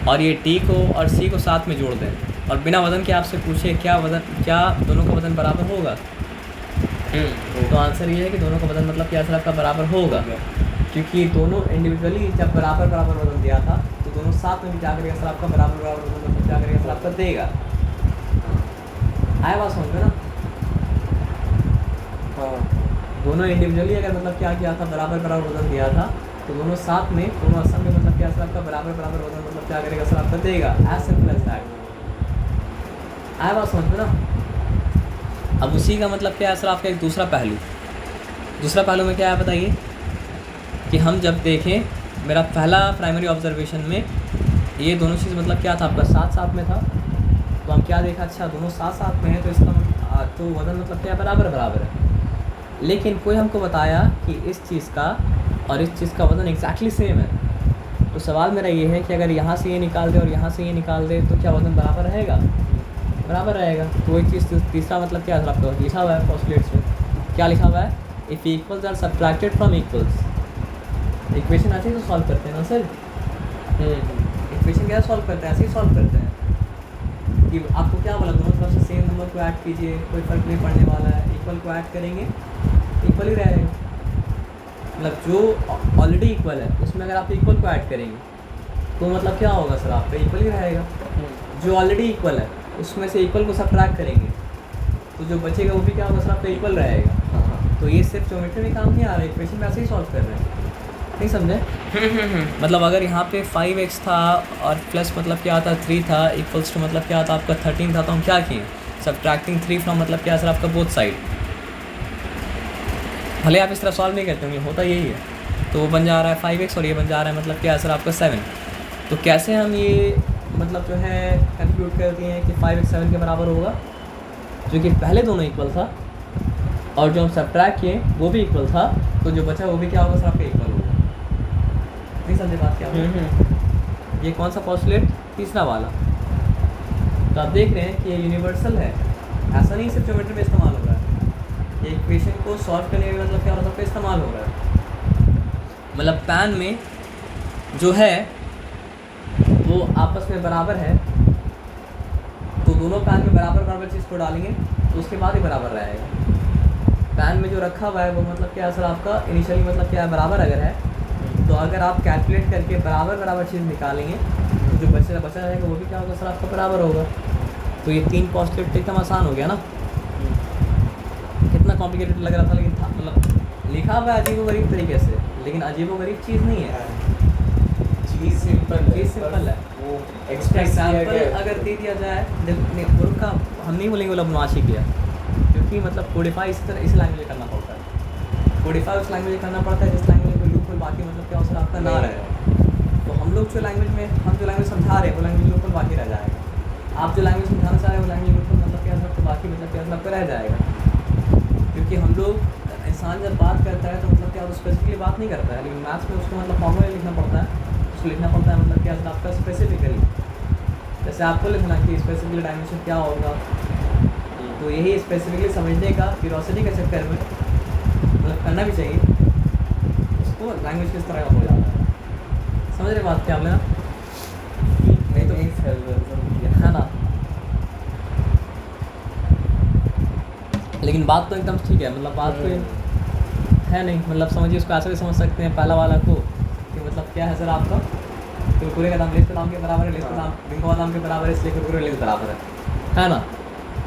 और ये डी को और सी को साथ में जोड़ दें और बिना वजन के आपसे पूछे क्या दोनों का वजन बराबर होगा? तो आंसर ये है कि दोनों का वजन मतलब क्या सर आपका बराबर होगा, क्योंकि दोनों इंडिविजुअली जब बराबर वजन दिया था तो दोनों साथ में भी क्या करेगा सर आपका बराबर वजन मतलब क्या करेगा सर आपका देगा। आया बात समझ में ना? दोनों इंडिविजुअली अगर मतलब क्या किया था बराबर वजन दिया था तो दोनों साथ में दोनों असम में मतलब क्या सर आपका बराबर वजन मतलब क्या करेगा सर आपका देगा, एज सिंपल एज दैट। आया बात समझ में ना? अब उसी का मतलब क्या है सर आपका एक दूसरा पहलू में क्या है बताइए, कि हम जब देखें मेरा पहला प्राइमरी ऑब्जर्वेशन में ये दोनों चीज़ मतलब क्या था आपका साथ में था, तो हम क्या देखा, अच्छा दोनों साथ में है तो इसका तो वजन मतलब क्या बराबर है। लेकिन कोई हमको बताया कि इस चीज़ का और इस चीज़ का वजन एग्जैक्टली सेम है। तो सवाल मेरा ये है कि अगर यहाँ से ये निकाल दे और यहाँ से ये निकाल दे तो क्या वजन बराबर रहेगा? बराबर रहेगा। तो वही चीज़ तीसरा मतलब क्या है सर आपका लिखा हुआ है पोस्टुलेट्स में, क्या लिखा हुआ है, if equals are subtracted from equals. Equation ऐसे ही तो सॉल्व करते हैं ना सर, इक्वेशन क्या सॉल्व करते हैं, ऐसे ही सॉल्व करते हैं कि आपको क्या बोला, दोनों तरफ से सेम नंबर को ऐड कीजिए, कोई फ़र्क नहीं पड़ने वाला है, इक्वल को ऐड करेंगे इक्वल ही रहेगा। मतलब जो ऑलरेडी इक्वल है उसमें अगर आप इक्वल को ऐड करेंगे तो मतलब क्या होगा सर आपका इक्वल ही रहेगा। जो ऑलरेडी इक्वल है उसमें से इक्वल को सब्ट्रैक्ट करेंगे तो जो बचेगा वो भी क्या होगा सर आपका इक्वल रहेगा। तो ये सिर्फ ज्योमेट्री में काम नहीं आ रहा है, इक्वेशन में ऐसे ही सॉल्व कर रहे हैं, नहीं समझे। मतलब अगर यहाँ पे 5x था और प्लस मतलब क्या था 3 था, इक्वल्स टू मतलब क्या था आपका 13 था, तो हम क्या किए, सब्ट्रैक्टिंग 3 फ्रॉम मतलब क्या सर आपका बोथ साइड। भले आप इस तरह सॉल्व नहीं करते होंगे, होता यही है। तो वो बन जा रहा है 5x और ये बन जा रहा है मतलब क्या है सर आपका 7। तो कैसे हम ये मतलब जो है कंक्लूड करते हैं कि 5x 7 के बराबर होगा, जो कि पहले दोनों इक्वल था और जो हम सब्ट्रैक्ट किए वो भी इक्वल था, तो जो बचा वो भी क्या होगा सर आपका इक्वल होगा। नहीं समझे बात क्या होगी। ये कौन सा पोस्टुलेट, तीसरा वाला। तो आप देख रहे हैं कि ये यूनिवर्सल है, ऐसा नहीं सिर्फ ज्योमेट्री में इस्तेमाल हो रहा है, ये इक्वेशन को सॉल्व करने में मतलब क्या हो रहा है सबका इस्तेमाल हो रहा है। मतलब पैन में जो है वो आपस में बराबर है, तो दोनों पैन में बराबर बराबर चीज़ को डालेंगे तो उसके बाद ही बराबर रहेगा। पैन में जो रखा हुआ है वो मतलब क्या है सर आपका इनिशियली मतलब क्या है बराबर अगर है, तो अगर आप कैलकुलेट करके बराबर बराबर चीज़ निकालेंगे तो जो बचा रहेगा वो भी क्या होगा सर आपका बराबर होगा। तो ये 3 पोस्टुलेट एकदम आसान हो गया ना। कितना कॉम्प्लिकेटेड लग रहा था, लेकिन था मतलब लिखा हुआ है अजीबोगरीब तरीके से, लेकिन अजीबोगरीब चीज़ नहीं है, चीज़ सिंपल है। वो एग्जाम्पल अगर दे दिया जाए, उनका हम नहीं बोलेंगे बोला बदमाशी किया, क्योंकि मतलब कोडिफाई इस तरह इस लैंग्वेज करना पड़ता है, कोडिफाई उस लैंग्वेज करना पड़ता है जिस लैंग्वेज में लूपहोल बाकी मतलब क्या सर आपका ना रहे। तो हम लोग जो लैंग्वेज में हम जो लैंग्वेज समझा रहे हैं वो लैंग्वेज लूपहोल बाकी रह जाएगा, आप जो लैंग्वेज समझाना चाह रहे हैं वो लैंग्वेज लूपहोल मतलब क्या सर बाकी मतलब क्या आपका रह जाएगा। क्योंकि हम लोग इंसान जब बात करता है तो मतलब क्या स्पेसिफिकली बात नहीं करता है, लेकिन मैथ्स में उसको मतलब फॉर्मूला लिखना पड़ता है, उसको लिखना पड़ता है मतलब क्या आपका स्पेसिफिकली, जैसे आपको लिखना कि स्पेसिफिकली डायमेंशन क्या होगा। तो यही स्पेसिफिकली समझने का क्यूरोसिटी के चक्कर में मतलब करना भी चाहिए, उसको लैंग्वेज किस तरह का हो जाता है। समझ रहे बात क्या बोले ना, नहीं तो है ना। लेकिन बात तो एकदम ठीक है, मतलब बात तो है नहीं, मतलब समझिए उसको ऐसा भी समझ सकते हैं पहला वाला को कि मतलब क्या है सर आपका कुरकुरे का दाम लेस के दाम के बराबर है, लेस का दाम बिंगो का दाम के बराबर है, इसलिए कुरकुरे लेस बराबर है ना।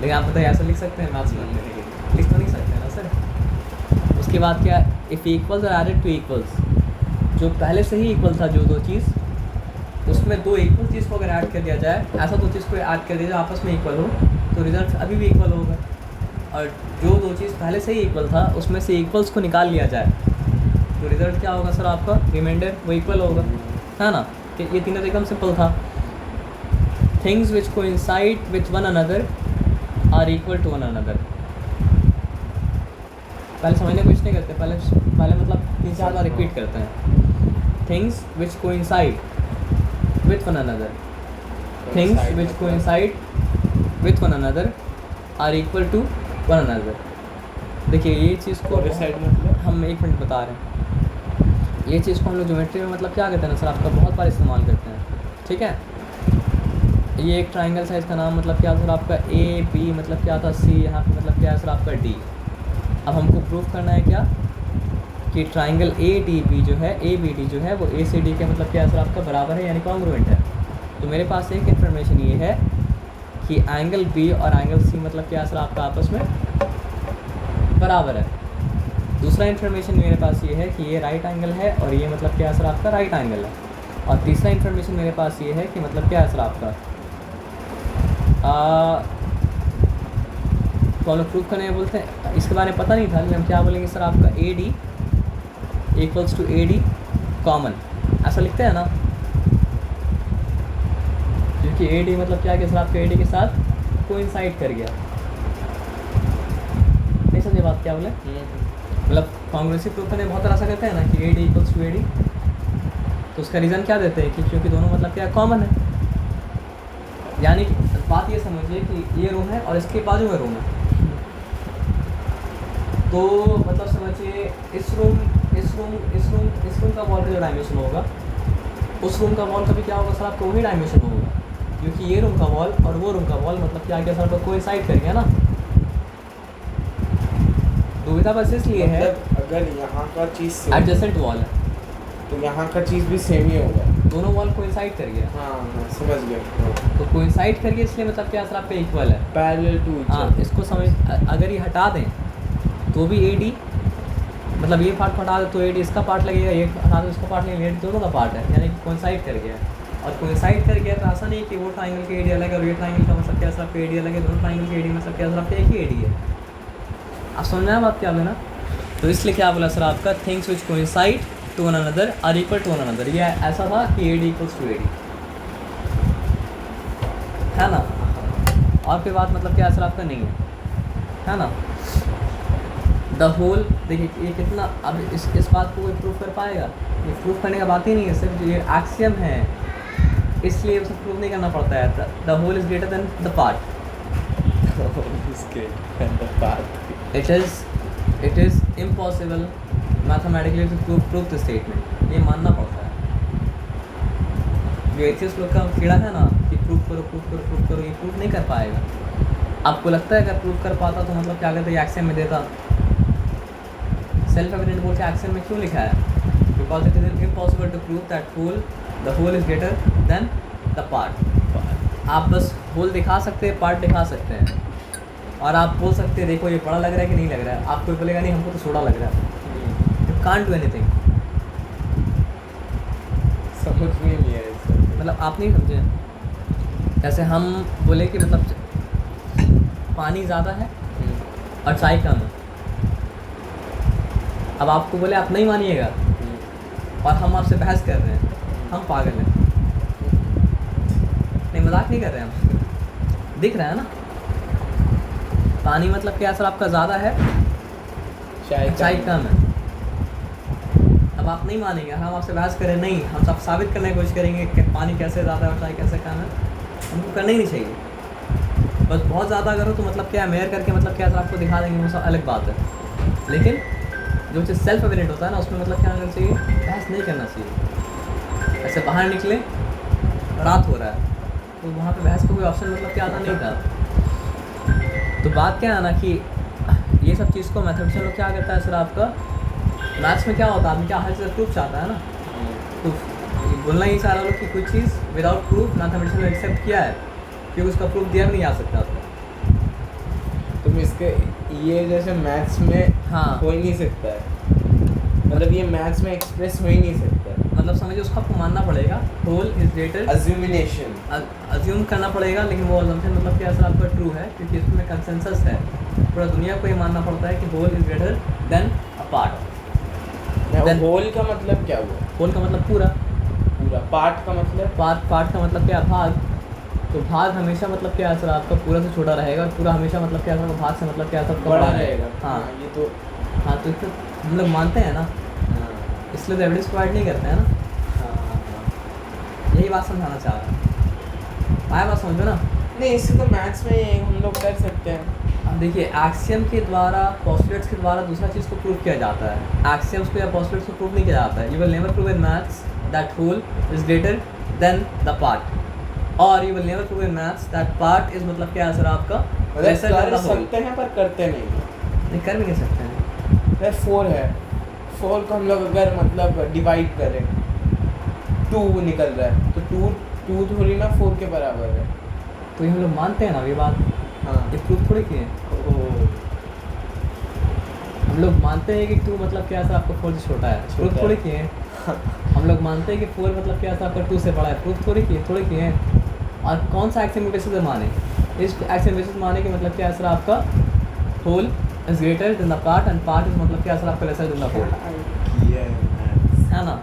लेकिन आप बताइए ऐसा लिख सकते हैं मैथ्स में, लेकिन लिख तो नहीं सकते हैं ना सर। उसके बाद क्या, if equals are added to equals, जो पहले से ही इक्वल था जो दो चीज़, उसमें दो इक्वल चीज़ को अगर ऐड कर दिया जाए, ऐसा दो चीज़ को ऐड कर दिया जाए आपस में इक्वल हो, तो रिजल्ट अभी भी इक्वल होगा। और जो दो चीज़ पहले से ही इक्वल था उसमें से इक्वल्स को निकाल लिया जाए तो रिज़ल्ट क्या होगा सर आपका, रिमाइंडर वो इक्वल होगा, है ना। कि ये तीनों एकदम सिंपल था। Things which coincide with one another are equal to one another. पहले समझने की कोशिश नहीं करते, पहले मतलब 3-4 बार रिपीट करते हैं। Things which coincide with one another, things which coincide with one another are equal to one another. देखिए ये चीज़ को मतलब हम 1 मिनट बता रहे हैं, ये चीज़ को हम लोग ज्योमेट्री में मतलब क्या कहते हैं ना सर आपका बहुत बार इस्तेमाल करते हैं, ठीक है। ये एक ट्राइंगल साइज का नाम मतलब क्या सर आपका ए बी मतलब क्या था सी, यहाँ पे मतलब क्या है सर आपका डी। अब हमको प्रूफ करना है क्या कि ट्राइंगल ए डी बी जो है, ए बी डी जो है वो ए सी डी के मतलब क्या है सर आपका बराबर है, यानी कॉन्ग्रुएंट है। तो मेरे पास एक इन्फॉर्मेशन ये है कि एंगल बी और एंगल सी मतलब क्या सर आपका आपस में बराबर है। दूसरा इन्फॉर्मेशन मेरे पास ये है कि ये राइट एंगल है और ये मतलब क्या सर आपका राइट एंगल है। और तीसरा इन्फॉर्मेशन मेरे पास ये है कि मतलब क्या है सर आपका तो हम लोग प्रूफ करने बोलते हैं, इसके बारे में पता नहीं था, लेकिन हम क्या बोलेंगे सर आपका A D equals to A D common, ऐसा लिखते हैं ना, क्योंकि ए डी मतलब क्या सर आपका ए डी के साथ कोइंसाइड कर गया। नहीं समझे बात क्या बोले, मतलब कॉन्ग्रुएंसी प्रूफ करने बहुत तरह से कहते हैं ना कि A D equals to A D, तो उसका रीज़न क्या देते हैं कि क्योंकि दोनों मतलब क्या कॉमन है। यानी कि बात ये समझिए कि ये रूम है और इसके बाजू में रूम है, तो मतलब समझिए इस रूम का वॉल का जो डायमेंशन होगा उस रूम का वॉल का भी क्या होगा सर आपको वही डायमेंशन होगा, क्योंकि ये रूम का वॉल और वो रूम का वॉल मतलब क्या क्या सर आपको कोइंसाइड कर गया ना। दुविधा बस इसलिए है
मतलब अगर यहाँ का चीज़
एडजेसेंट वॉल है
तो यहाँ का चीज़ भी सेम ही होगा।
दोनों वॉल कोइंसाइड कर गया,
हाँ समझ गया।
तो कोइंसाइड कर गया इसलिए मतलब क्या सर आपका इक्वल है।
पैरेलल टू
हाँ इसको समझ, अगर ये हटा दें तो भी AD मतलब ये पार्ट हटा दे तो AD इसका पार्ट लगेगा, ये हटा दे इसका पार्ट लगेगा, AD दोनों का पार्ट है, यानी कि कोइंसाइड कर गया। और कोइंसाइड कर गया तो ऐसा नहीं कि वो ट्राइंगल के AD अलग है और ये ट्राइंगल का मतलब क्या सर आपका AD अलग है, दोनों ट्राइंगल के AD मतलब क्या सर आपका एक ही AD है। आप समझ में आया बात क्या बोला? तो इसलिए क्या बोला सर आपका things which coincide to one another are equal to one another, ये ऐसा था कि AD इक्वल्स टू AD है ना। और कोई बात मतलब क्या सर आपका नहीं है ना। द होल देखिए ये कितना, अब इस बात को कोई प्रूफ कर पाएगा? ये प्रूफ करने का बात ही नहीं है, सिर्फ ये एक्सियम है इसलिए उसे प्रूफ नहीं करना पड़ता है। The whole is greater than the part, it is impossible mathematically to prove the statement, ये मानना पड़ता है। जो एथियस्ट लोग का कीड़ा है ना कि प्रूफ करो, ये प्रूफ नहीं कर पाएगा। आपको लगता है अगर प्रूफ कर पाता तो मतलब क्या कहते हैं एक्सियम में देता। सेल्फ एविडेंट बोल के एक्सियम में क्यों लिखा है? Because it is impossible to prove that the whole is greater than the part. आप बस होल दिखा सकते हैं, पार्ट दिखा सकते हैं, और आप बोल सकते हैं देखो ये बड़ा लग रहा है कि नहीं लग रहा है। आपको बोलेगा नहीं हमको तो छोटा लग रहा है। You can't do anything.
समझ में नहीं आया इसका
मतलब आप नहीं समझे। जैसे हम बोले कि मतलब पानी ज़्यादा है और चाय कम है, अब आपको बोले आप नहीं मानिएगा और हम आपसे बहस कर रहे हैं, हम पागल हैं। नहीं मजाक नहीं कर रहे हम, दिख रहा है ना। पानी मतलब क्या सर आपका ज़्यादा है, चाय कम है। अब आप नहीं मानेंगे, हम आपसे बहस करें नहीं, हम सब साबित करने की कोशिश करेंगे कि पानी कैसे ज़्यादा है और चाय कैसे कम है। हमको करना ही नहीं चाहिए। बस बहुत ज़्यादा करो तो मतलब क्या मेयर करके मतलब क्या सर आपको दिखा देंगे, वो सब अलग बात है। लेकिन जो चीज़ सेल्फ एविडेंट होता है ना उसमें मतलब क्या करना चाहिए, बहस नहीं करना चाहिए। ऐसे बाहर निकले रात हो रहा है तो वहाँ पे बहस का कोई ऑप्शन मतलब क्या आता नहीं था। तो बात क्या है ना कि ये सब चीज़ को मैथमेटिशियन लोग क्या कहता है सर आपका, मैथ्स में क्या होता है आदमी क्या हर चीज़ प्रूफ चाहता है ना। प्रूफ बोलना ही चाह रहा लोग कि कोई चीज़ विदाउट प्रूफ मैथमेटिशियन ने एक्सेप्ट किया है क्योंकि उसका प्रूफ दिया भी नहीं जा सकता।
तुम इसके ये जैसे मैथ्स में
हाँ
हो ही नहीं सकता है, मतलब ये मैथ्स में एक्सप्रेस हो ही नहीं सकता है।
मतलब समझिए उसको आपको मानना पड़ेगा होल इज ग्रेटर,
अज्यूमिनेशन
अज्यूम करना पड़ेगा, लेकिन वो अजम्पशन मतलब क्या सर आपका ट्रू है क्योंकि इसमें कंसेंसस है। पूरा दुनिया को ये मानना पड़ता है कि whole is greater than a part.
Whole का मतलब क्या हुआ?
होल का मतलब पूरा,
पार्ट का मतलब
पार्ट का मतलब क्या भाग। तो भाग हमेशा मतलब क्या सर आपका पूरा से छोटा रहेगा और पूरा हमेशा मतलब क्या सर भाग से मतलब क्या सर
बड़ा रहेगा।
हाँ
ये तो
हाँ, तो इसको हम लोग मानते हैं ना, इसलिए तो एविडेंस प्रोवाइड नहीं करते हैं ना। यही बात समझाना चाह रहा हूँ, आया बात समझो ना।
नहीं, इससे तो मैथ्स में हम लोग कर सकते हैं।
अब देखिए एक्सियम के द्वारा पोस्टुलेट्स के द्वारा दूसरा चीज़ को प्रूव किया जाता है, एक्सियम्स को या पोस्टुलेट्स को प्रूव नहीं किया जाता है। You will never prove in maths that whole is greater than the part, और you will never prove in maths that part is मतलब क्या है सर आपका
मतलब कर सकते हैं पर करते नहीं
कर भी नहीं सकते हैं।
4 है, 4 को हम लोग अगर मतलब डिवाइड करें 2 निकल रहा है तो 2 थोड़ी ना 4 के बराबर है।
तो ये हम लोग मानते हैं ना ये बात।
हाँ,
ये प्रूफ थोड़ी किए हम लोग मानते हैं कि 2 मतलब क्या सर आपका 4 से छोटा है, प्रूफ थोड़ी किए हैं। हम लोग मानते हैं कि 4 मतलब क्या सर आपका 2 से बड़ा है, प्रूफ थोड़ी किए हैं। और कौन सा एक्सियम के बेसिस पे माने, इस एक्सियम बेसिस माने कि मतलब क्या सर आपका whole is greater than the part and part is मतलब क्या सर आपका लेसर देन द होल, है ना।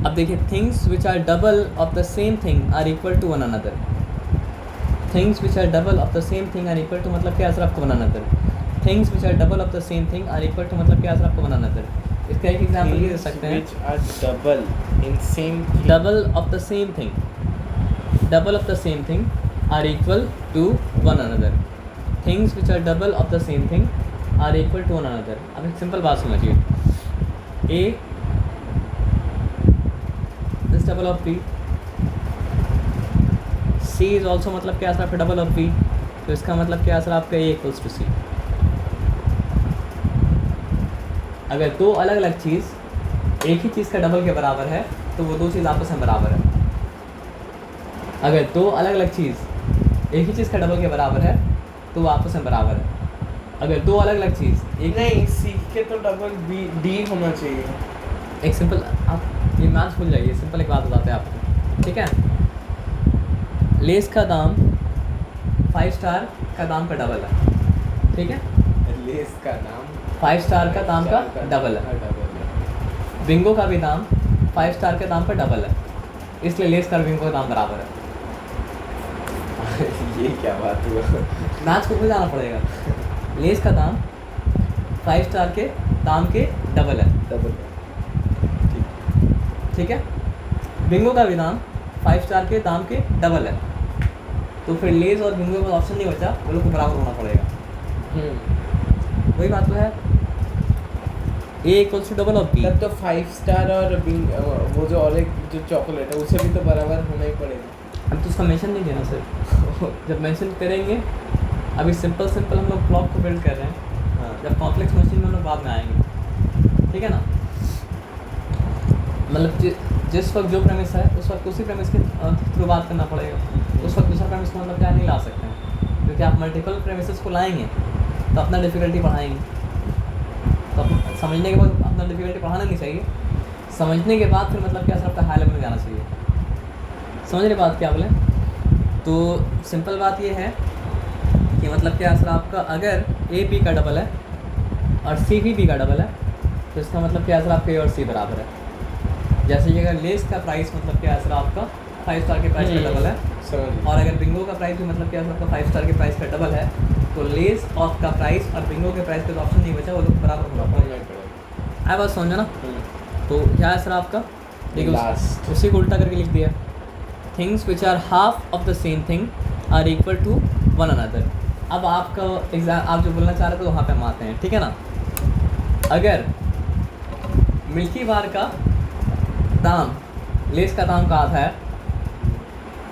अब देखिए things which are double of the same thing are equal to one another. Things which are double of the same thing are equal to मतलब क्या sir आपको one another. Things which are double of the same thing are equal to मतलब क्या sir आपको one another. इसका एक example ये दे सकते हैं,
which are double in same thing.
Double of the same thing, double of the same thing are equal to one another, things which are double of the same thing are equal to one another. अब एक simple बात समझिए, A is double of B, C is also मतलब क्या असर आपका double of B, तो इसका मतलब क्या असर आपका ए इक्वल्स टू सी। अगर दो अलग अलग चीज़ एक ही चीज़ का डबल के बराबर है तो वो दो चीज़ आपस में बराबर है। अगर दो अलग अलग चीज़ एक ही चीज़ का डबल के बराबर है तो वो आपस में बराबर है। अगर दो अलग अलग चीज़ एक
नहीं, सी के तो डबल बी डी होना चाहिए।
एक सिंपल, आप ये मैथ्स भूल जाइए, सिंपल एक बात बताते हैं आपको, ठीक है। लेस का दाम 5 स्टार का दाम का डबल है, ठीक है।
लेस का नाम
5 स्टार का दाम का डबल है।
डबल है।
बिंगो का भी दाम 5 स्टार के दाम का डबल है, इसलिए लेस का और बिंगो का दाम बराबर है।
ये क्या बात हुआ?
मैथ्स को भूल जाना पड़ेगा। लेस का दाम 5 स्टार के दाम के डबल है,
डबल
ठीक है। बिंगो का भी दाम 5 स्टार के दाम के डबल है, तो फिर लेस और बिंगो का ऑप्शन नहीं बचा, वो लोग को बराबर होना पड़ेगा। वही बात तो है, A equals to double of B.
तब तो 5 स्टार और वो जो और एक जो चॉकलेट है उसे भी तो बराबर होना ही पड़ेगा।
हम तो उसका मेंशन नहीं देना सर, जब मेंशन करेंगे, अभी सिंपल हम लोग ब्लॉक को बिल्ड कर रहे हैं,
हाँ।
जब कॉम्प्लेक्स मशीन में हम लोग बाद में आएंगे, ठीक है ना। मतलब जिस वक्त जो प्रेमिस है उस वक्त उसी प्रेमिस के थ्रू बात करना पड़ेगा। उस वक्त दूसरा प्रेमिस को मतलब क्या नहीं ला सकते हैं, क्योंकि आप मल्टीपल प्रेमिसेस को लाएंगे तो अपना डिफ़िकल्टी बढ़ाएंगे। तो समझने के बाद अपना डिफ़िकल्टी बढ़ाना नहीं चाहिए, समझने के बाद फिर मतलब क्या सर आपका हाई लेवल में जाना चाहिए। समझ रहे बात क्या बोले? तो सिंपल बात ये है कि मतलब क्या सर आपका अगर ए बी का डबल है और सी भी बी का डबल है तो इसका मतलब क्या सर आपका ए और सी बराबर है। जैसे कि अगर लेस का प्राइस मतलब क्या सर आपका 5 स्टार के प्राइस का डबल है,
समझ।
और अगर बिंगो का प्राइस भी मतलब क्या सर आपका 5 स्टार के प्राइस का डबल है, तो लेस ऑफ का प्राइस और बिंगो के प्राइस का तो ऑप्शन नहीं बचा, वो लोग बराबर होना पड़ेगा। आए बात समझो ना। तो क्या है सर आपका, देखिए
Last.
उसी को उल्टा करके लिख दिया, things which are half of the same thing are equal to one another. अब आपका एग्जाम आप जो बोलना चाह रहे थे वहाँ पे हम आते हैं, ठीक है ना। अगर मिल्की बार का दाम लेस का दाम का आधा है,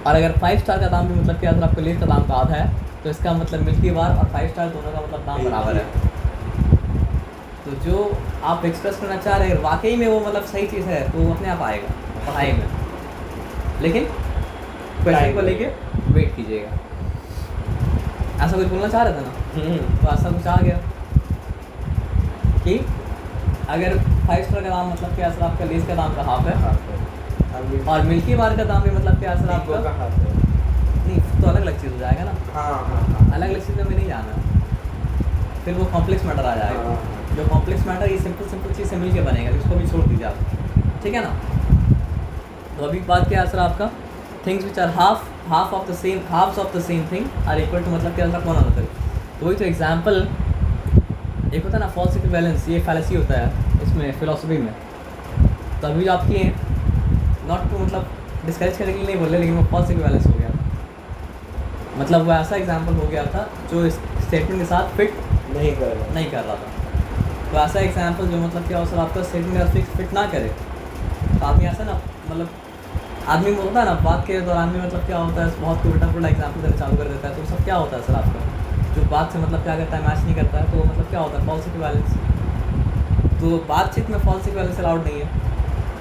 और अगर 5 स्टार का दाम भी मतलब क्या, अगर आपको लेस का दाम का आधा है, तो इसका मतलब मिल्की बार और 5 स्टार दोनों का मतलब दाम बराबर है। तो जो आप एक्सप्रेस करना चाह रहे हैं वाकई में वो मतलब सही चीज़ है, तो वो अपने आप आएगा पढ़ाई में, लेकिन क्वेश्चन को लेके वेट कीजिएगा। ऐसा कुछ बोलना चाह रहे थे ना, तो ऐसा कुछ आ गया कि अगर 5 स्टार का दाम मतलब क्या सर आपका लेस का दाम का हाफ है, और मिल्की बार का दाम भी मतलब क्या सर आपका नहीं, तो अलग अलग चीज़ हो जाएगा ना।
हाँ।
अलग अलग चीज़ में नहीं जाना, फिर वो कॉम्प्लेक्स मैटर आ जाएगा। जो कॉम्प्लेक्स मैटर ये सिंपल चीज़ से मिल के बनेगा, इसको भी छोड़ दीजिए आप, ठीक है ना। तो अभी बात क्या है सर आपका, things which are half of the same halves of the same thing are equal to मतलब क्या सर कौन होता है। तो वही तो एग्जाम्पल एक होता है ना फॉल्स इक्विवेलेंस, ये फैलेसी होता है इसमें फिलोसफी में। तो अभी जो आप किए नॉट टू मतलब डिस्करेज करने के लिए नहीं बोले, लेकिन वो फॉल्स इक्विवेलेंस हो गया, मतलब वो ऐसा एग्जाम्पल हो गया था जो इस स्टेटमेंट के साथ फिट
नहीं कर
रहा था। तो ऐसा एग्जाम्पल जो मतलब क्या हो सर आपका स्टेटमेंट के साथ फिट ना करे, तो आदमी ऐसा ना मतलब आदमी बोलता है ना बात के दौरान में मतलब क्या होता है, बहुत उल्टा पुल्टा एग्जाम्पल देना चालू कर देता है। तो सब क्या होता है सर आपका, जो बात से मतलब क्या करता है मैच नहीं करता है, तो मतलब क्या होता है फॉल्स इक्विवेलेंस। तो बातचीत में फॉल्स इक्विवेलेंस अलाउड नहीं है,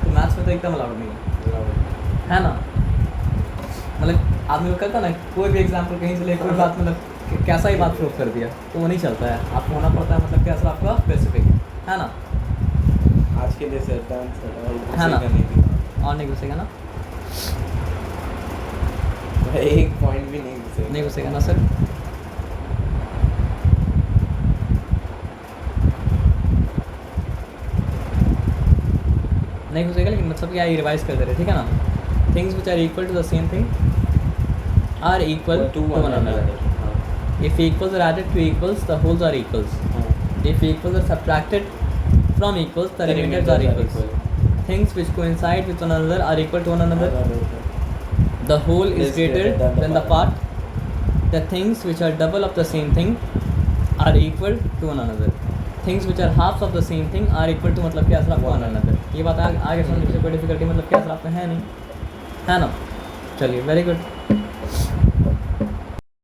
तो मैथ्स में तो एकदम अलाउड नहीं है ना। मतलब आदमी लोग कहता है ना कोई भी एग्जाम्पल कहीं से ले कोई बात मतलब कैसा ही बात प्रूफ कर दिया, तो वो नहीं चलता है, आपको होना पड़ता है मतलब क्या सर आपका स्पेसिफिक, है ना।
आज के लिए सर
है ना, और नहीं घुसेगा ना,
एक पॉइंट भी नहीं
घुसेगा ना सर। नहीं घुसेगा, लेकिन मतलब क्या ये रिवाइज कर दे रहे, ठीक है ना। Things which are equal to the same thing are equal to one another. If equals are added to equals, the wholes are equals. If equals are subtracted from equals the remainders are equal. Things which coincide with one another are equal to one another. The whole is greater than the part. The things which are double of the same thing are equal to one another. Things which are halves of the same thing are equal to मतलब क्या असर आपको one another. ये बात आगे समझने की कोई डिफिकल्टी मतलब क्या असर आपको है नहीं, है ना? चलिए, वेरी गुड.